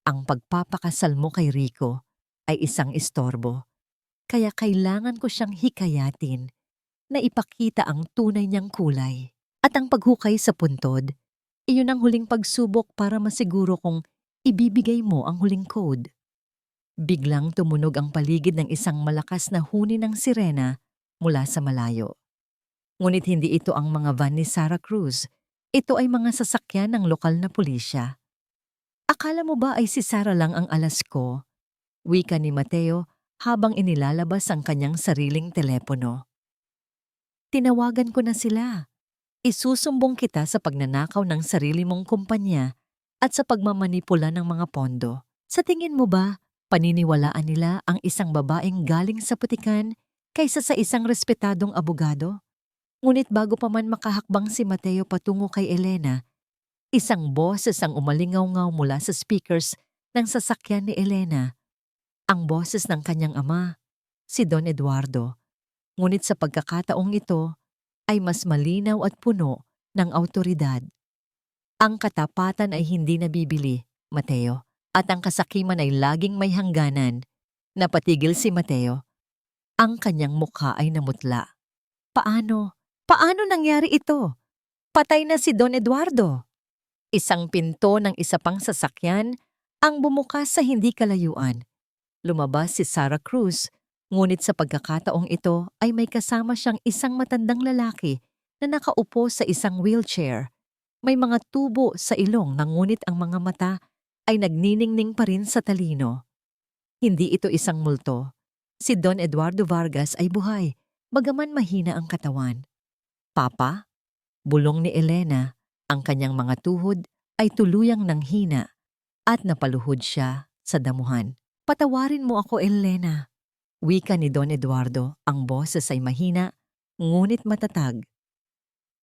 Ang pagpapakasal mo kay Rico ay isang istorbo, kaya kailangan ko siyang hikayatin na ipakita ang tunay niyang kulay. At ang paghukay sa puntod, iyon ang huling pagsubok para masiguro kung ibibigay mo ang huling code. Biglang tumunog ang paligid ng isang malakas na huni ng sirena mula sa malayo. Ngunit hindi ito ang mga van ni Sarah Cruz. Ito ay mga sasakyan ng lokal na pulisya. Akala mo ba ay si Sarah lang ang alas ko? Wika ni Mateo habang inilalabas ang kanyang sariling telepono. Tinawagan ko na sila. Isusumbong kita sa pagnanakaw ng sarili mong kumpanya at sa pagmamanipula ng mga pondo. Sa tingin mo ba, paniniwalaan nila ang isang babaeng galing sa putikan kaysa sa isang respetadong abogado? Ngunit bago pa man makahakbang si Mateo patungo kay Elena, isang boses ang umalingaw-ngaw mula sa speakers ng sasakyan ni Elena. Ang boses ng kanyang ama, si Don Eduardo. Ngunit sa pagkakataong ito ay mas malinaw at puno ng awtoridad. Ang katapatan ay hindi nabibili, Mateo, at ang kasakiman ay laging may hangganan. Napatigil si Mateo. Ang kanyang mukha ay namutla. Paano? Paano nangyari ito? Patay na si Don Eduardo. Isang pinto ng isa pang sasakyan ang bumukas sa hindi kalayuan. Lumabas si Sarah Cruz, ngunit sa pagkakataong ito ay may kasama siyang isang matandang lalaki na nakaupo sa isang wheelchair. May mga tubo sa ilong ngunit ang mga mata ay nagniningning pa rin sa talino. Hindi ito isang multo. Si Don Eduardo Vargas ay buhay, bagaman mahina ang katawan. Papa? Bulong ni Elena. Ang kanyang mga tuhod ay tuluyang nanghina at napaluhod siya sa damuhan. Patawarin mo ako, Elena. Wika ni Don Eduardo, ang boses ay mahina, ngunit matatag.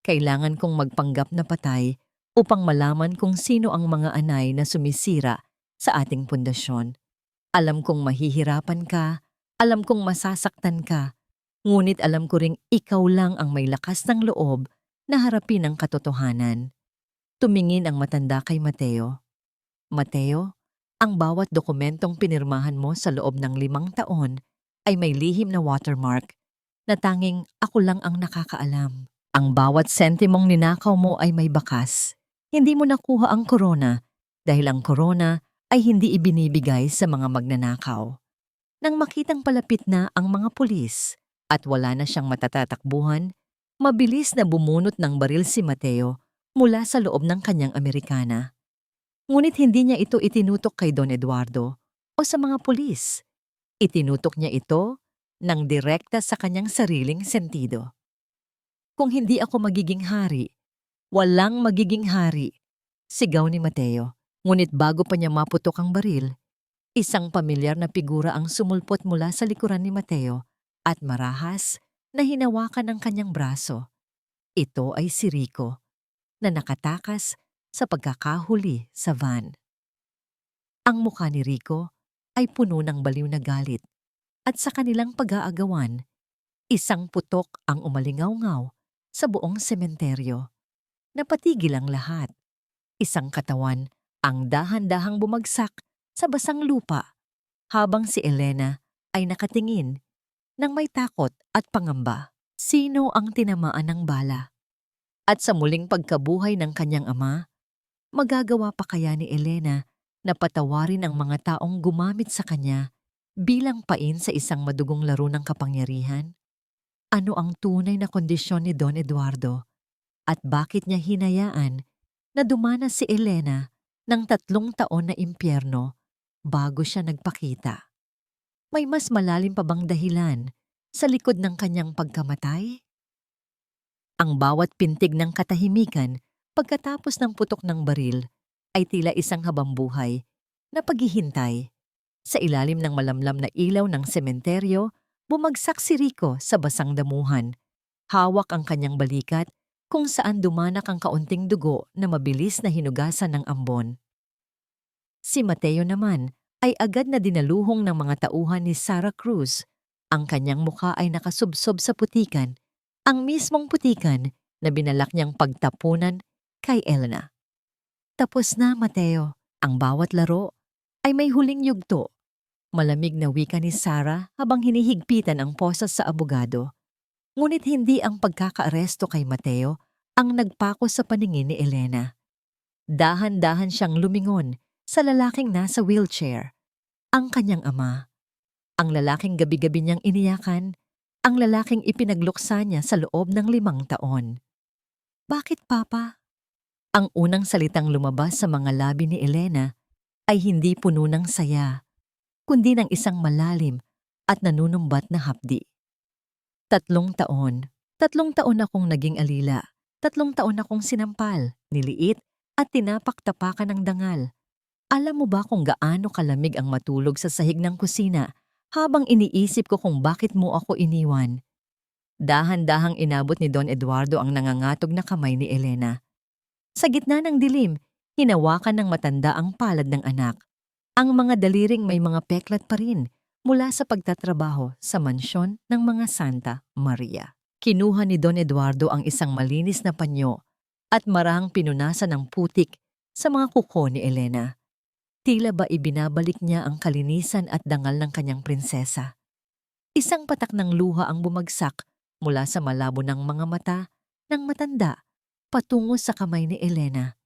Kailangan kong magpanggap na patay upang malaman kung sino ang mga anay na sumisira sa ating pundasyon. Alam kong mahihirapan ka, alam kong masasaktan ka, ngunit alam ko ring ikaw lang ang may lakas ng loob na harapin ang katotohanan. Tumingin ang matanda kay Mateo. Mateo, ang bawat dokumentong pinirmahan mo sa loob ng 5 taon ay may lihim na watermark na tanging ako lang ang nakakaalam. Ang bawat sentimong ninakaw mo ay may bakas. Hindi mo nakuha ang korona dahil ang korona ay hindi ibinibigay sa mga magnanakaw. Nang makitang palapit na ang mga pulis at wala na siyang matatatakbuhan, mabilis na bumunot ng baril si Mateo mula sa loob ng kanyang Amerikana. Ngunit hindi niya ito itinutok kay Don Eduardo o sa mga pulis. Itinutok niya ito ng direkta sa kanyang sariling sentido. Kung hindi ako magiging hari, walang magiging hari, sigaw ni Mateo. Ngunit bago pa niya maputok ang baril, isang pamilyar na figura ang sumulpot mula sa likuran ni Mateo at marahas na hinawakan ng kanyang braso. Ito ay si Rico, na nakatakas sa pagkakahuli sa van. Ang mukha ni Rico ay puno ng baliw na galit at sa kanilang pag-aagawan, isang putok ang umalingaw-ngaw sa buong sementeryo. Napatigil ang lahat. Isang katawan ang dahan-dahang bumagsak sa basang lupa habang si Elena ay nakatingin ng may takot at pangamba. Sino ang tinamaan ng bala? At sa muling pagkabuhay ng kanyang ama, magagawa pa kaya ni Elena na patawarin ang mga taong gumamit sa kanya bilang pain sa isang madugong laro ng kapangyarihan? Ano ang tunay na kondisyon ni Don Eduardo at bakit niya hinayaan na dumanas si Elena ng 3 taon na impyerno bago siya nagpakita? May mas malalim pa bang dahilan sa likod ng kanyang pagkamatay? Ang bawat pintig ng katahimikan pagkatapos ng putok ng baril ay tila isang habambuhay na paghihintay. Sa ilalim ng malamlam na ilaw ng sementeryo, bumagsak si Rico sa basang damuhan. Hawak ang kanyang balikat kung saan dumanak ang kaunting dugo na mabilis na hinugasan ng ambon. Si Mateo naman ay agad na dinaluhong ng mga tauhan ni Sarah Cruz. Ang kanyang mukha ay nakasubsob sa putikan, ang mismong putikan na binalak niyang pagtapunan kay Elena. Tapos na, Mateo. Ang bawat laro ay may huling yugto. Malamig na wika ni Sarah habang hinihigpitan ang posas sa abogado. Ngunit hindi ang pagkakaaresto kay Mateo ang nagpako sa paningin ni Elena. Dahan-dahan siyang lumingon sa lalaking nasa wheelchair, ang kanyang ama. Ang lalaking gabi-gabi niyang iniyakan, ang lalaking ipinagluksa niya sa loob ng 5 taon. Bakit, Papa? Ang unang salitang lumabas sa mga labi ni Elena ay hindi puno ng saya, kundi ng isang malalim at nanunumbat na hapdi. 3 taon. 3 taon akong naging alila. 3 taon akong sinampal, niliit at tinapak-tapakan ng dangal. Alam mo ba kung gaano kalamig ang matulog sa sahig ng kusina habang iniisip ko kung bakit mo ako iniwan? Dahan-dahang inabot ni Don Eduardo ang nangangatog na kamay ni Elena. Sa gitna ng dilim, hinawakan ng matanda ang palad ng anak. Ang mga daliring may mga peklat pa rin mula sa pagtatrabaho sa mansyon ng mga Santa Maria. Kinuha ni Don Eduardo ang isang malinis na panyo at marahang pinunasan ng putik sa mga kuko ni Elena. Tila ba ibinabalik niya ang kalinisan at dangal ng kanyang prinsesa. Isang patak ng luha ang bumagsak mula sa malabo ng mga mata ng matanda patungo sa kamay ni Elena.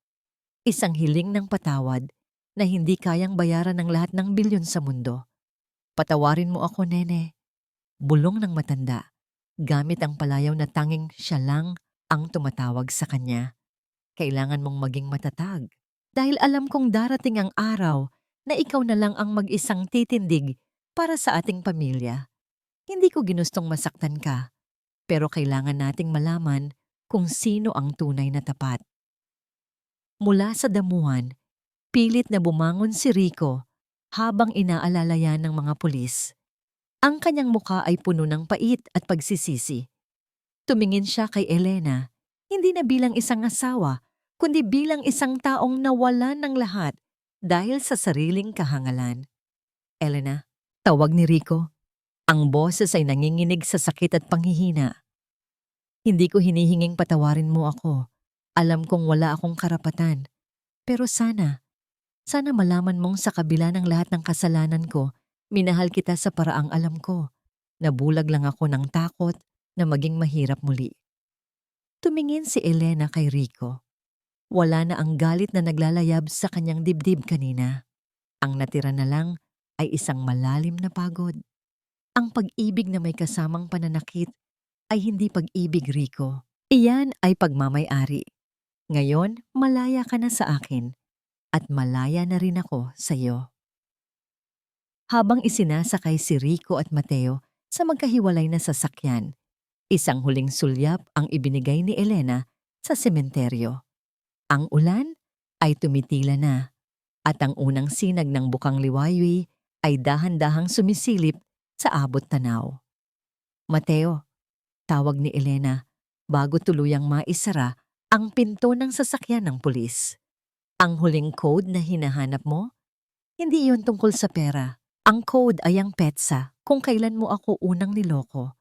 Isang hiling ng patawad na hindi kayang bayaran ng lahat ng bilyon sa mundo. Patawarin mo ako, nene. Bulong ng matanda, gamit ang palayaw na tanging siya lang ang tumatawag sa kanya. Kailangan mong maging matatag. Dahil alam kong darating ang araw na ikaw na lang ang mag-isang titindig para sa ating pamilya. Hindi ko ginustong masaktan ka, pero kailangan nating malaman kung sino ang tunay na tapat. Mula sa damuhan, pilit na bumangon si Rico habang inaalala yan ng mga pulis. Ang kanyang mukha ay puno ng pait at pagsisisi. Tumingin siya kay Elena, hindi na bilang isang asawa, kundi bilang isang taong nawalan ng lahat dahil sa sariling kahangalan. Elena, tawag ni Rico. Ang boses ay nanginginig sa sakit at panghihina. Hindi ko hinihinging patawarin mo ako. Alam kong wala akong karapatan. Pero sana malaman mong sa kabila ng lahat ng kasalanan ko, minahal kita sa paraang alam ko. Nabulag lang ako ng takot na maging mahirap muli. Tumingin si Elena kay Rico. Wala na ang galit na naglalayab sa kanyang dibdib kanina. Ang natira na lang ay isang malalim na pagod. Ang pag-ibig na may kasamang pananakit ay hindi pag-ibig, Rico. Iyan ay pagmamay-ari. Ngayon, malaya ka na sa akin at malaya na rin ako sa iyo. Habang isinasakay si Rico at Mateo sa magkahiwalay na sasakyan, isang huling sulyap ang ibinigay ni Elena sa sementeryo. Ang ulan ay tumitila na at ang unang sinag ng bukang liwayway ay dahan-dahang sumisilip sa abot tanaw. Mateo, tawag ni Elena bago tuluyang maisara ang pinto ng sasakyan ng pulis. Ang huling code na hinahanap mo? Hindi iyon tungkol sa pera. Ang code ay ang petsa kung kailan mo ako unang niloko.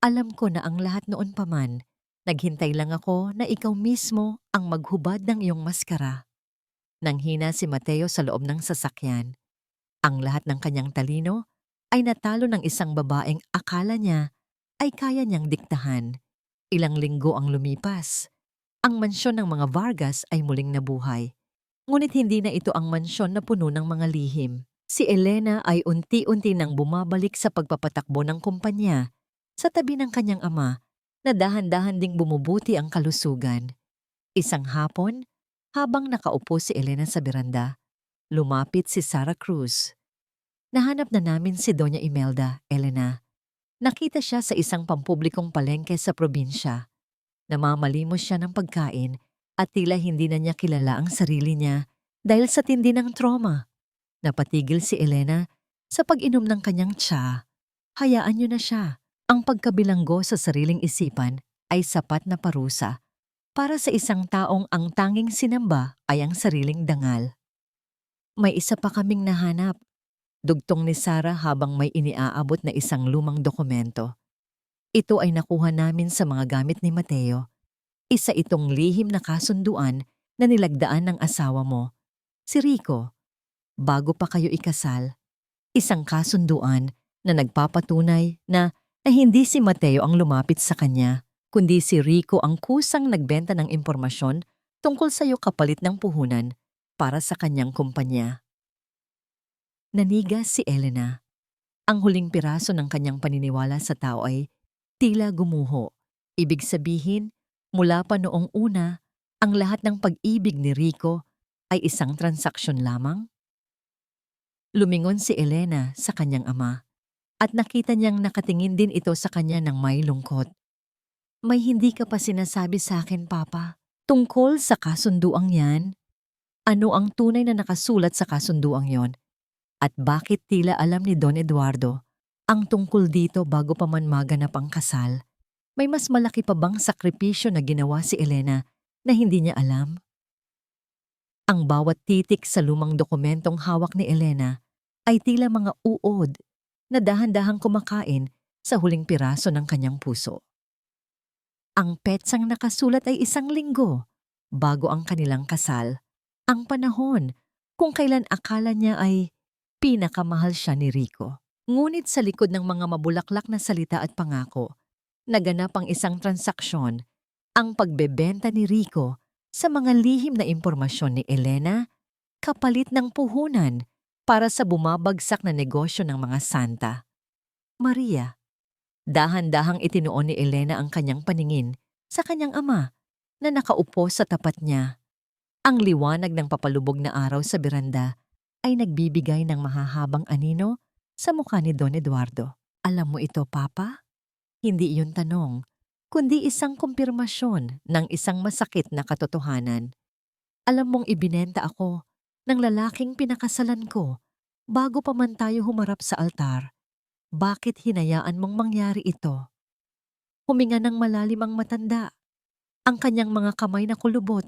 Alam ko na ang lahat noon pa man. Naghintay lang ako na ikaw mismo ang maghubad ng iyong maskara. Nanghina si Mateo sa loob ng sasakyan. Ang lahat ng kanyang talino ay natalo ng isang babaeng akala niya ay kaya niyang diktahan. Ilang linggo ang lumipas. Ang mansyon ng mga Vargas ay muling nabuhay. Ngunit hindi na ito ang mansyon na puno ng mga lihim. Si Elena ay unti-unti nang bumabalik sa pagpapatakbo ng kumpanya sa tabi ng kanyang ama na dahan-dahan ding bumubuti ang kalusugan. Isang hapon, habang nakaupo si Elena sa beranda, lumapit si Sara Cruz. Nahanap na namin si Doña Imelda, Elena. Nakita siya sa isang pampublikong palengke sa probinsya. Namamalimos siya ng pagkain at tila hindi na niya kilala ang sarili niya dahil sa tindi ng trauma. Napatigil si Elena sa pag-inom ng kanyang tsa. Hayaan niyo na siya. Ang pagkabilanggo sa sariling isipan ay sapat na parusa para sa isang taong ang tanging sinamba ay ang sariling dangal. May isa pa kaming nahanap. Dugtong ni Sara habang may iniaabot na isang lumang dokumento. Ito ay nakuha namin sa mga gamit ni Mateo. Isa itong lihim na kasunduan na nilagdaan ng asawa mo, si Rico. Bago pa kayo ikasal, isang kasunduan na nagpapatunay na hindi si Mateo ang lumapit sa kanya, kundi si Rico ang kusang nagbenta ng impormasyon tungkol sa iyo kapalit ng puhunan para sa kanyang kumpanya. Nanigas si Elena. Ang huling piraso ng kanyang paniniwala sa tao ay tila gumuho. Ibig sabihin, mula pa noong una, ang lahat ng pag-ibig ni Rico ay isang transaksyon lamang? Lumingon si Elena sa kanyang ama at nakita niyang nakatingin din ito sa kanya ng may lungkot. May hindi ka pa sinasabi sa akin, Papa, tungkol sa kasunduang yan? Ano ang tunay na nakasulat sa kasunduang yon? At bakit tila alam ni Don Eduardo ang tungkol dito bago pa man maganap ang kasal? May mas malaki pa bang sakripisyo na ginawa si Elena na hindi niya alam? Ang bawat titik sa lumang dokumentong hawak ni Elena ay tila mga uod na dahan-dahang kumakain sa huling piraso ng kanyang puso. Ang petsang nakasulat ay 1 linggo bago ang kanilang kasal, ang panahon kung kailan akala niya ay pinakamahal siya ni Rico. Ngunit sa likod ng mga mabulaklak na salita at pangako, naganap ang isang transaksyon, ang pagbebenta ni Rico sa mga lihim na impormasyon ni Elena kapalit ng puhunan para sa bumabagsak na negosyo ng mga santa. Maria, dahan-dahang itinuon ni Elena ang kanyang paningin sa kanyang ama na nakaupo sa tapat niya. Ang liwanag ng papalubog na araw sa beranda ay nagbibigay ng mahahabang anino sa mukha ni Don Eduardo. Alam mo ito, Papa? Hindi iyon tanong, kundi isang kumpirmasyon ng isang masakit na katotohanan. Alam mong ibinenta ako ng lalaking pinakasalan ko bago pa man tayo humarap sa altar. Bakit hinayaan mong mangyari ito? Huminga ng malalim ang matanda. Ang kanyang mga kamay na kulubot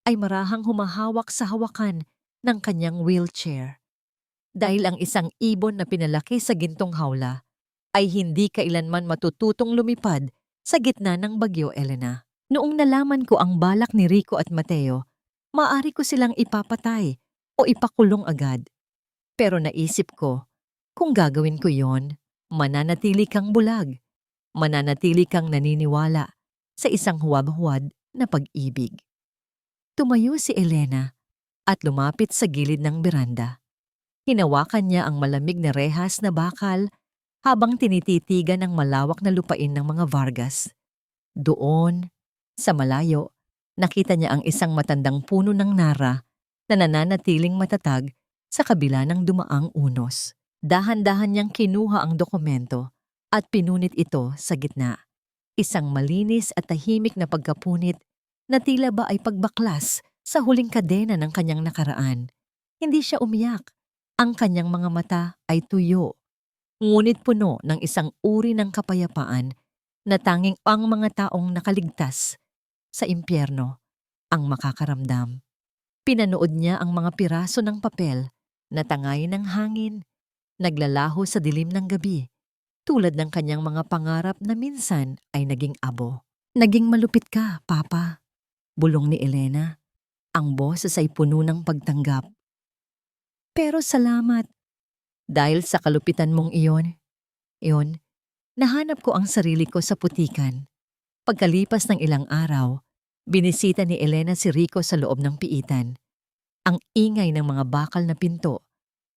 ay marahang humahawak sa hawakan ng kanyang wheelchair. Dahil ang isang ibon na pinalaki sa gintong hawla ay hindi kailanman matututong lumipad sa gitna ng bagyo, Elena. Noong nalaman ko ang balak ni Rico at Mateo, maaari ko silang ipapatay o ipakulong agad. Pero naisip ko, kung gagawin ko yon, mananatili kang bulag. Mananatili kang naniniwala sa isang huwad-huwad na pag-ibig. Tumayo si Elena at lumapit sa gilid ng beranda. Hinawakan niya ang malamig na rehas na bakal habang tinititigan ang malawak na lupain ng mga Vargas. Doon, sa malayo, Nakita niya ang isang matandang puno ng nara na nananatiling matatag sa kabila ng dumaang unos. Dahan-dahan niyang kinuha ang dokumento at pinunit ito sa gitna. Isang malinis at tahimik na pagkapunit na tila ba ay pagbaklas sa huling kadena ng kanyang nakaraan. Hindi siya umiyak. Ang kanyang mga mata ay tuyo, ngunit puno ng isang uri ng kapayapaan na tanging ang mga taong nakaligtas sa impyerno ang makakaramdam. Pinanood niya ang mga piraso ng papel na tangayin ng hangin, naglalaho sa dilim ng gabi, tulad ng kanyang mga pangarap na minsan ay naging abo. Naging malupit ka, Papa, bulong ni Elena. Ang boses ay puno ng pagtanggap. Pero salamat. Dahil sa kalupitan mong iyon, nahanap ko ang sarili ko sa putikan. Pagkalipas ng ilang araw, binisita ni Elena si Rico sa loob ng piitan. Ang ingay ng mga bakal na pinto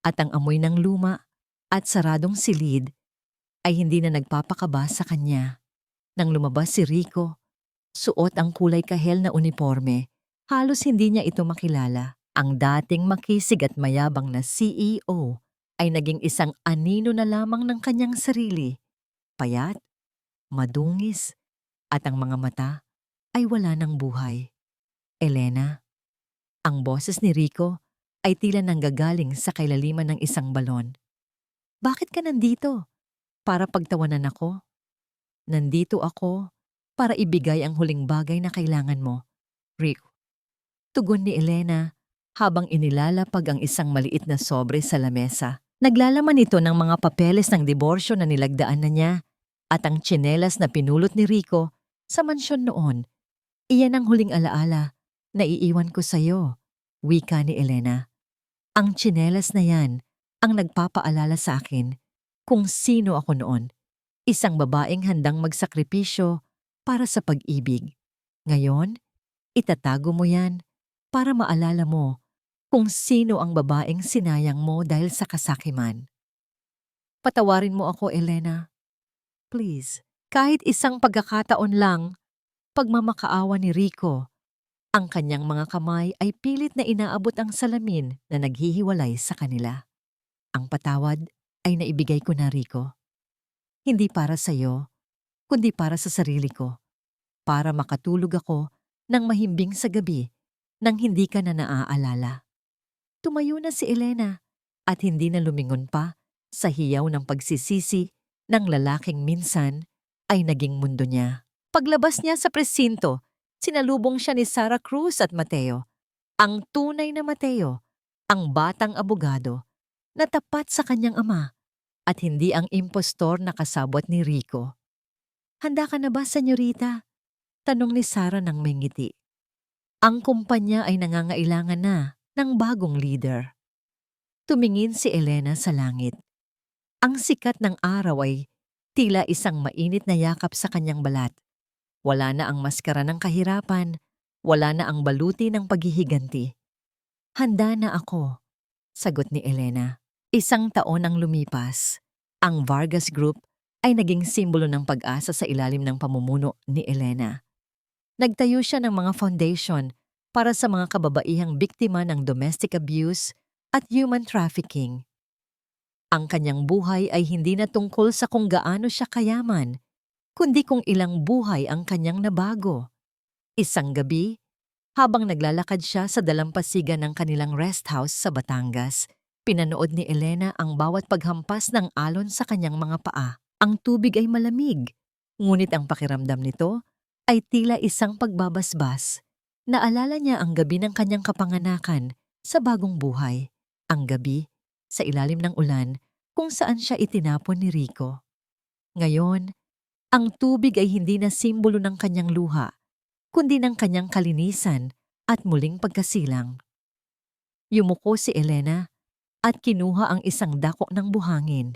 at ang amoy ng luma at saradong silid ay hindi na nagpapakaba sa kanya. Nang lumabas si Rico, suot ang kulay kahel na uniforme, halos hindi niya ito makilala. Ang dating makisig at mayabang na CEO ay naging isang anino na lamang ng kanyang sarili. Payat, madungis, at ang mga mata ay wala ng buhay. Elena, ang boses ni Rico ay tila nanggagaling sa kailaliman ng isang balon. Bakit ka nandito? Para pagtawanan ako? Nandito ako para ibigay ang huling bagay na kailangan mo, Rico. Tugon ni Elena habang inilalapag ang isang maliit na sobre sa lamesa. Naglalaman ito ng mga papeles ng diborsyo na nilagdaan na niya at ang tsinelas na pinulot ni Rico sa mansyon noon. Iyan ang huling alaala na iiwan ko sa'yo, wika ni Elena. Ang tsinelas na yan ang nagpapaalala sa akin kung sino ako noon. Isang babaeng handang magsakripisyo para sa pag-ibig. Ngayon, itatago mo yan para maalala mo kung sino ang babaeng sinayang mo dahil sa kasakiman. Patawarin mo ako, Elena. Please, kahit isang pagkakataon lang. Pagmamakaawa ni Rico. Ang kanyang mga kamay ay pilit na inaabot ang salamin na naghihiwalay sa kanila. Ang patawad ay naibigay ko na, Rico. Hindi para sa iyo, kundi para sa sarili ko. Para makatulog ako ng mahimbing sa gabi nang hindi ka na naaalala. Tumayo na si Elena at hindi na lumingon pa sa hiyaw ng pagsisisi ng lalaking minsan ay naging mundo niya. Paglabas niya sa presinto, sinalubong siya ni Sara Cruz at Mateo. Ang tunay na Mateo, ang batang abogado na tapat sa kanyang ama at hindi ang impostor na kasabwat ni Rico. Handa ka na ba, senyorita? Tanong ni Sara nang may ngiti. Ang kumpanya ay nangangailangan na ng bagong leader. Tumingin si Elena sa langit. Ang sikat ng araw ay tila isang mainit na yakap sa kanyang balat. Wala na ang maskara ng kahirapan, wala na ang baluti ng paghihiganti. Handa na ako, sagot ni Elena. Isang taon ang lumipas. Ang Vargas Group ay naging simbolo ng pag-asa sa ilalim ng pamumuno ni Elena. Nagtayo siya ng mga foundation para sa mga kababaihang biktima ng domestic abuse at human trafficking. Ang kanyang buhay ay hindi na tungkol sa kung gaano siya kayaman, kundi kung ilang buhay ang kanyang nabago. Isang gabi, habang naglalakad siya sa dalampasigan ng kanilang rest house sa Batangas, pinanood ni Elena ang bawat paghampas ng alon sa kanyang mga paa. Ang tubig ay malamig, ngunit ang pakiramdam nito ay tila isang pagbabasbas. Naalala niya ang gabi ng kanyang kapanganakan sa bagong buhay. Ang gabi, sa ilalim ng ulan, kung saan siya itinapon ni Rico. Ngayon, ang tubig ay hindi na simbolo ng kanyang luha, kundi ng kanyang kalinisan at muling pagkasilang. Yumuko si Elena at kinuha ang isang dako ng buhangin.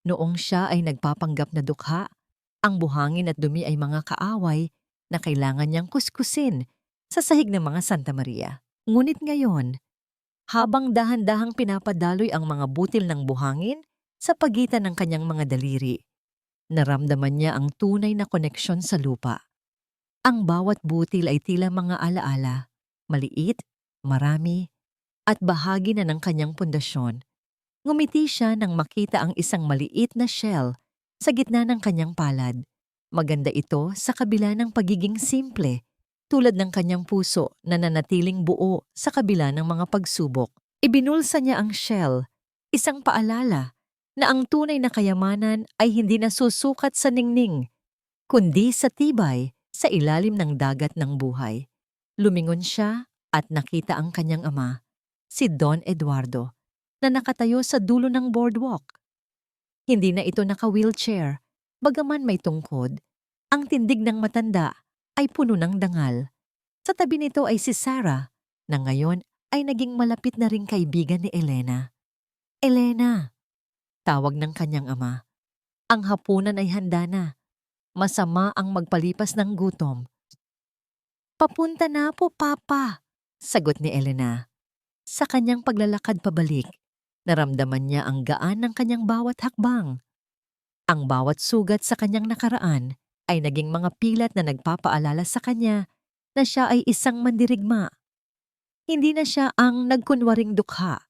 Noong siya ay nagpapanggap na dukha, ang buhangin at dumi ay mga kaaway na kailangan niyang kuskusin sa sahig ng mga Santa Maria. Ngunit ngayon, habang dahan-dahang pinapadaloy ang mga butil ng buhangin sa pagitan ng kanyang mga daliri, naramdaman niya ang tunay na koneksyon sa lupa. Ang bawat butil ay tila mga alaala, maliit, marami, at bahagi na ng kanyang pundasyon. Ngumiti siya nang makita ang isang maliit na shell sa gitna ng kanyang palad. Maganda ito sa kabila ng pagiging simple, tulad ng kanyang puso na nanatiling buo sa kabila ng mga pagsubok. Ibinulsa niya ang shell, isang paalala na ang tunay na kayamanan ay hindi nasusukat sa ningning, kundi sa tibay sa ilalim ng dagat ng buhay. Lumingon siya at nakita ang kanyang ama, si Don Eduardo, na nakatayo sa dulo ng boardwalk. Hindi na ito naka-wheelchair, bagaman may tungkod. Ang tindig ng matanda ay puno ng dangal. Sa tabi nito ay si Sarah, na ngayon ay naging malapit na ring kaibigan ni Elena. Elena, tawag ng kanyang ama. Ang hapunan ay handa na. Masama ang magpalipas ng gutom. Papunta na po, Papa, sagot ni Elena. Sa kanyang paglalakad pabalik, naramdaman niya ang gaan ng kanyang bawat hakbang. Ang bawat sugat sa kanyang nakaraan ay naging mga pilat na nagpapaalala sa kanya na siya ay isang mandirigma. Hindi na siya ang nagkunwaring dukha.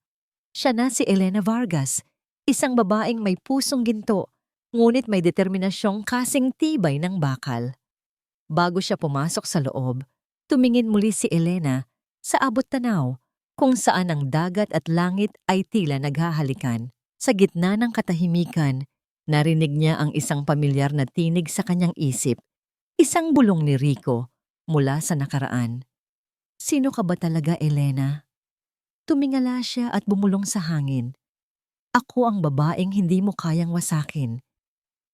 Siya na si Elena Vargas, isang babaeng may pusong ginto, ngunit may determinasyong kasing tibay ng bakal. Bago siya pumasok sa loob, tumingin muli si Elena sa abot tanaw, kung saan ang dagat at langit ay tila naghahalikan. Sa gitna ng katahimikan, narinig niya ang isang pamilyar na tinig sa kanyang isip, isang bulong ni Rico mula sa nakaraan. Sino ka ba talaga, Elena? Tumingala siya at bumulong sa hangin. Ako ang babaeng hindi mo kayang wasakin.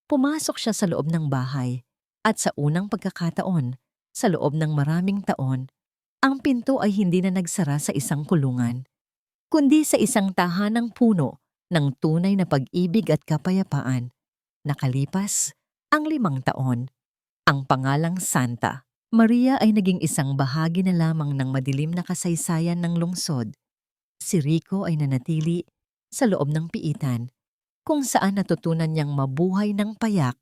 Pumasok siya sa loob ng bahay at sa unang pagkakataon, sa loob ng maraming taon, ang pinto ay hindi na nagsara sa isang kulungan, kundi sa isang tahanang puno ng tunay na pag-ibig at kapayapaan. Nakalipas ang 5 taon, ang pangalang Santa Maria ay naging isang bahagi na lamang ng madilim na kasaysayan ng lungsod. Si Rico ay nanatili sa loob ng piitan, kung saan natutunan niyang mabuhay ng payak,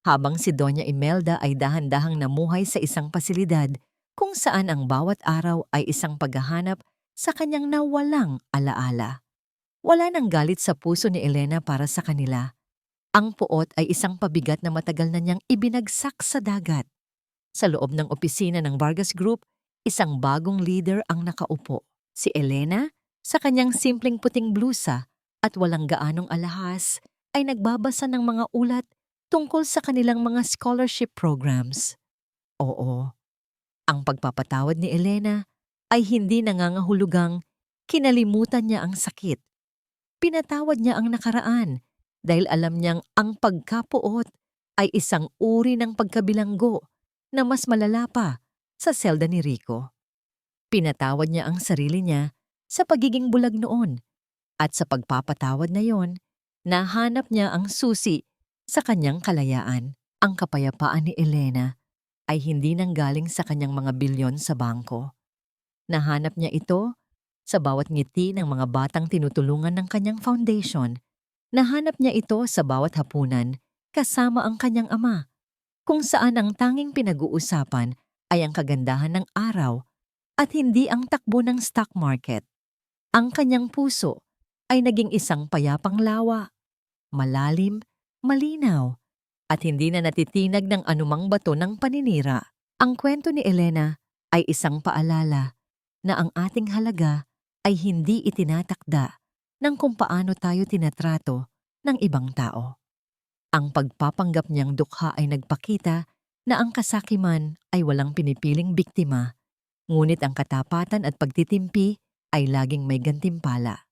habang si Doña Imelda ay dahan-dahang namuhay sa isang pasilidad kung saan ang bawat araw ay isang paghahanap sa kanyang nawalang alaala. Wala nang galit sa puso ni Elena para sa kanila. Ang puot ay isang pabigat na matagal na niyang ibinagsak sa dagat. Sa loob ng opisina ng Vargas Group, isang bagong leader ang nakaupo. Si Elena, sa kanyang simpleng puting blusa at walang gaanong alahas, ay nagbabasa ng mga ulat tungkol sa kanilang mga scholarship programs. Oo, ang pagpapatawad ni Elena ay hindi nangangahulugang kinalimutan niya ang sakit. Pinatawad niya ang nakaraan dahil alam niyang ang pagkapuot ay isang uri ng pagkabilanggo na mas malala pa sa selda ni Rico. Pinatawad niya ang sarili niya sa pagiging bulag noon, at sa pagpapatawad na yon, nahanap niya ang susi sa kanyang kalayaan. Ang kapayapaan ni Elena ay hindi nanggaling sa kanyang mga bilyon sa bangko. Nahanap niya ito sa bawat ngiti ng mga batang tinutulungan ng kanyang foundation. Nahanap niya ito sa bawat hapunan kasama ang kanyang ama, kung saan ang tanging pinag-uusapan ay ang kagandahan ng araw at hindi ang takbo ng stock market. Ang kanyang puso ay naging isang payapang lawa, malalim, malinaw, at hindi na natitinag ng anumang bato ng paninira. Ang kwento ni Elena ay isang paalala na ang ating halaga ay hindi itinatakda ng kung paano tayo tinatrato ng ibang tao. Ang pagpapanggap niyang dukha ay nagpakita na ang kasakiman ay walang pinipiling biktima, ngunit ang katapatan at pagtitimpi ay laging may gantimpala.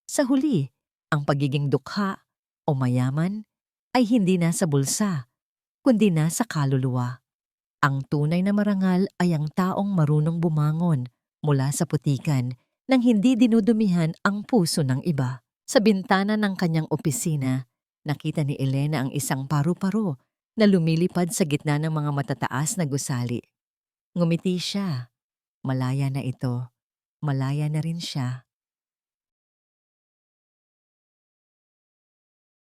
Sa huli, ang pagiging dukha o mayaman ay hindi nasa bulsa, kundi nasa kaluluwa. Ang tunay na marangal ay ang taong marunong bumangon mula sa putikan nang hindi dinudumihan ang puso ng iba. Sa bintana ng kanyang opisina, nakita ni Elena ang isang paru-paro na lumilipad sa gitna ng mga matataas na gusali. Ngumiti siya. Malaya na ito. Malaya na rin siya.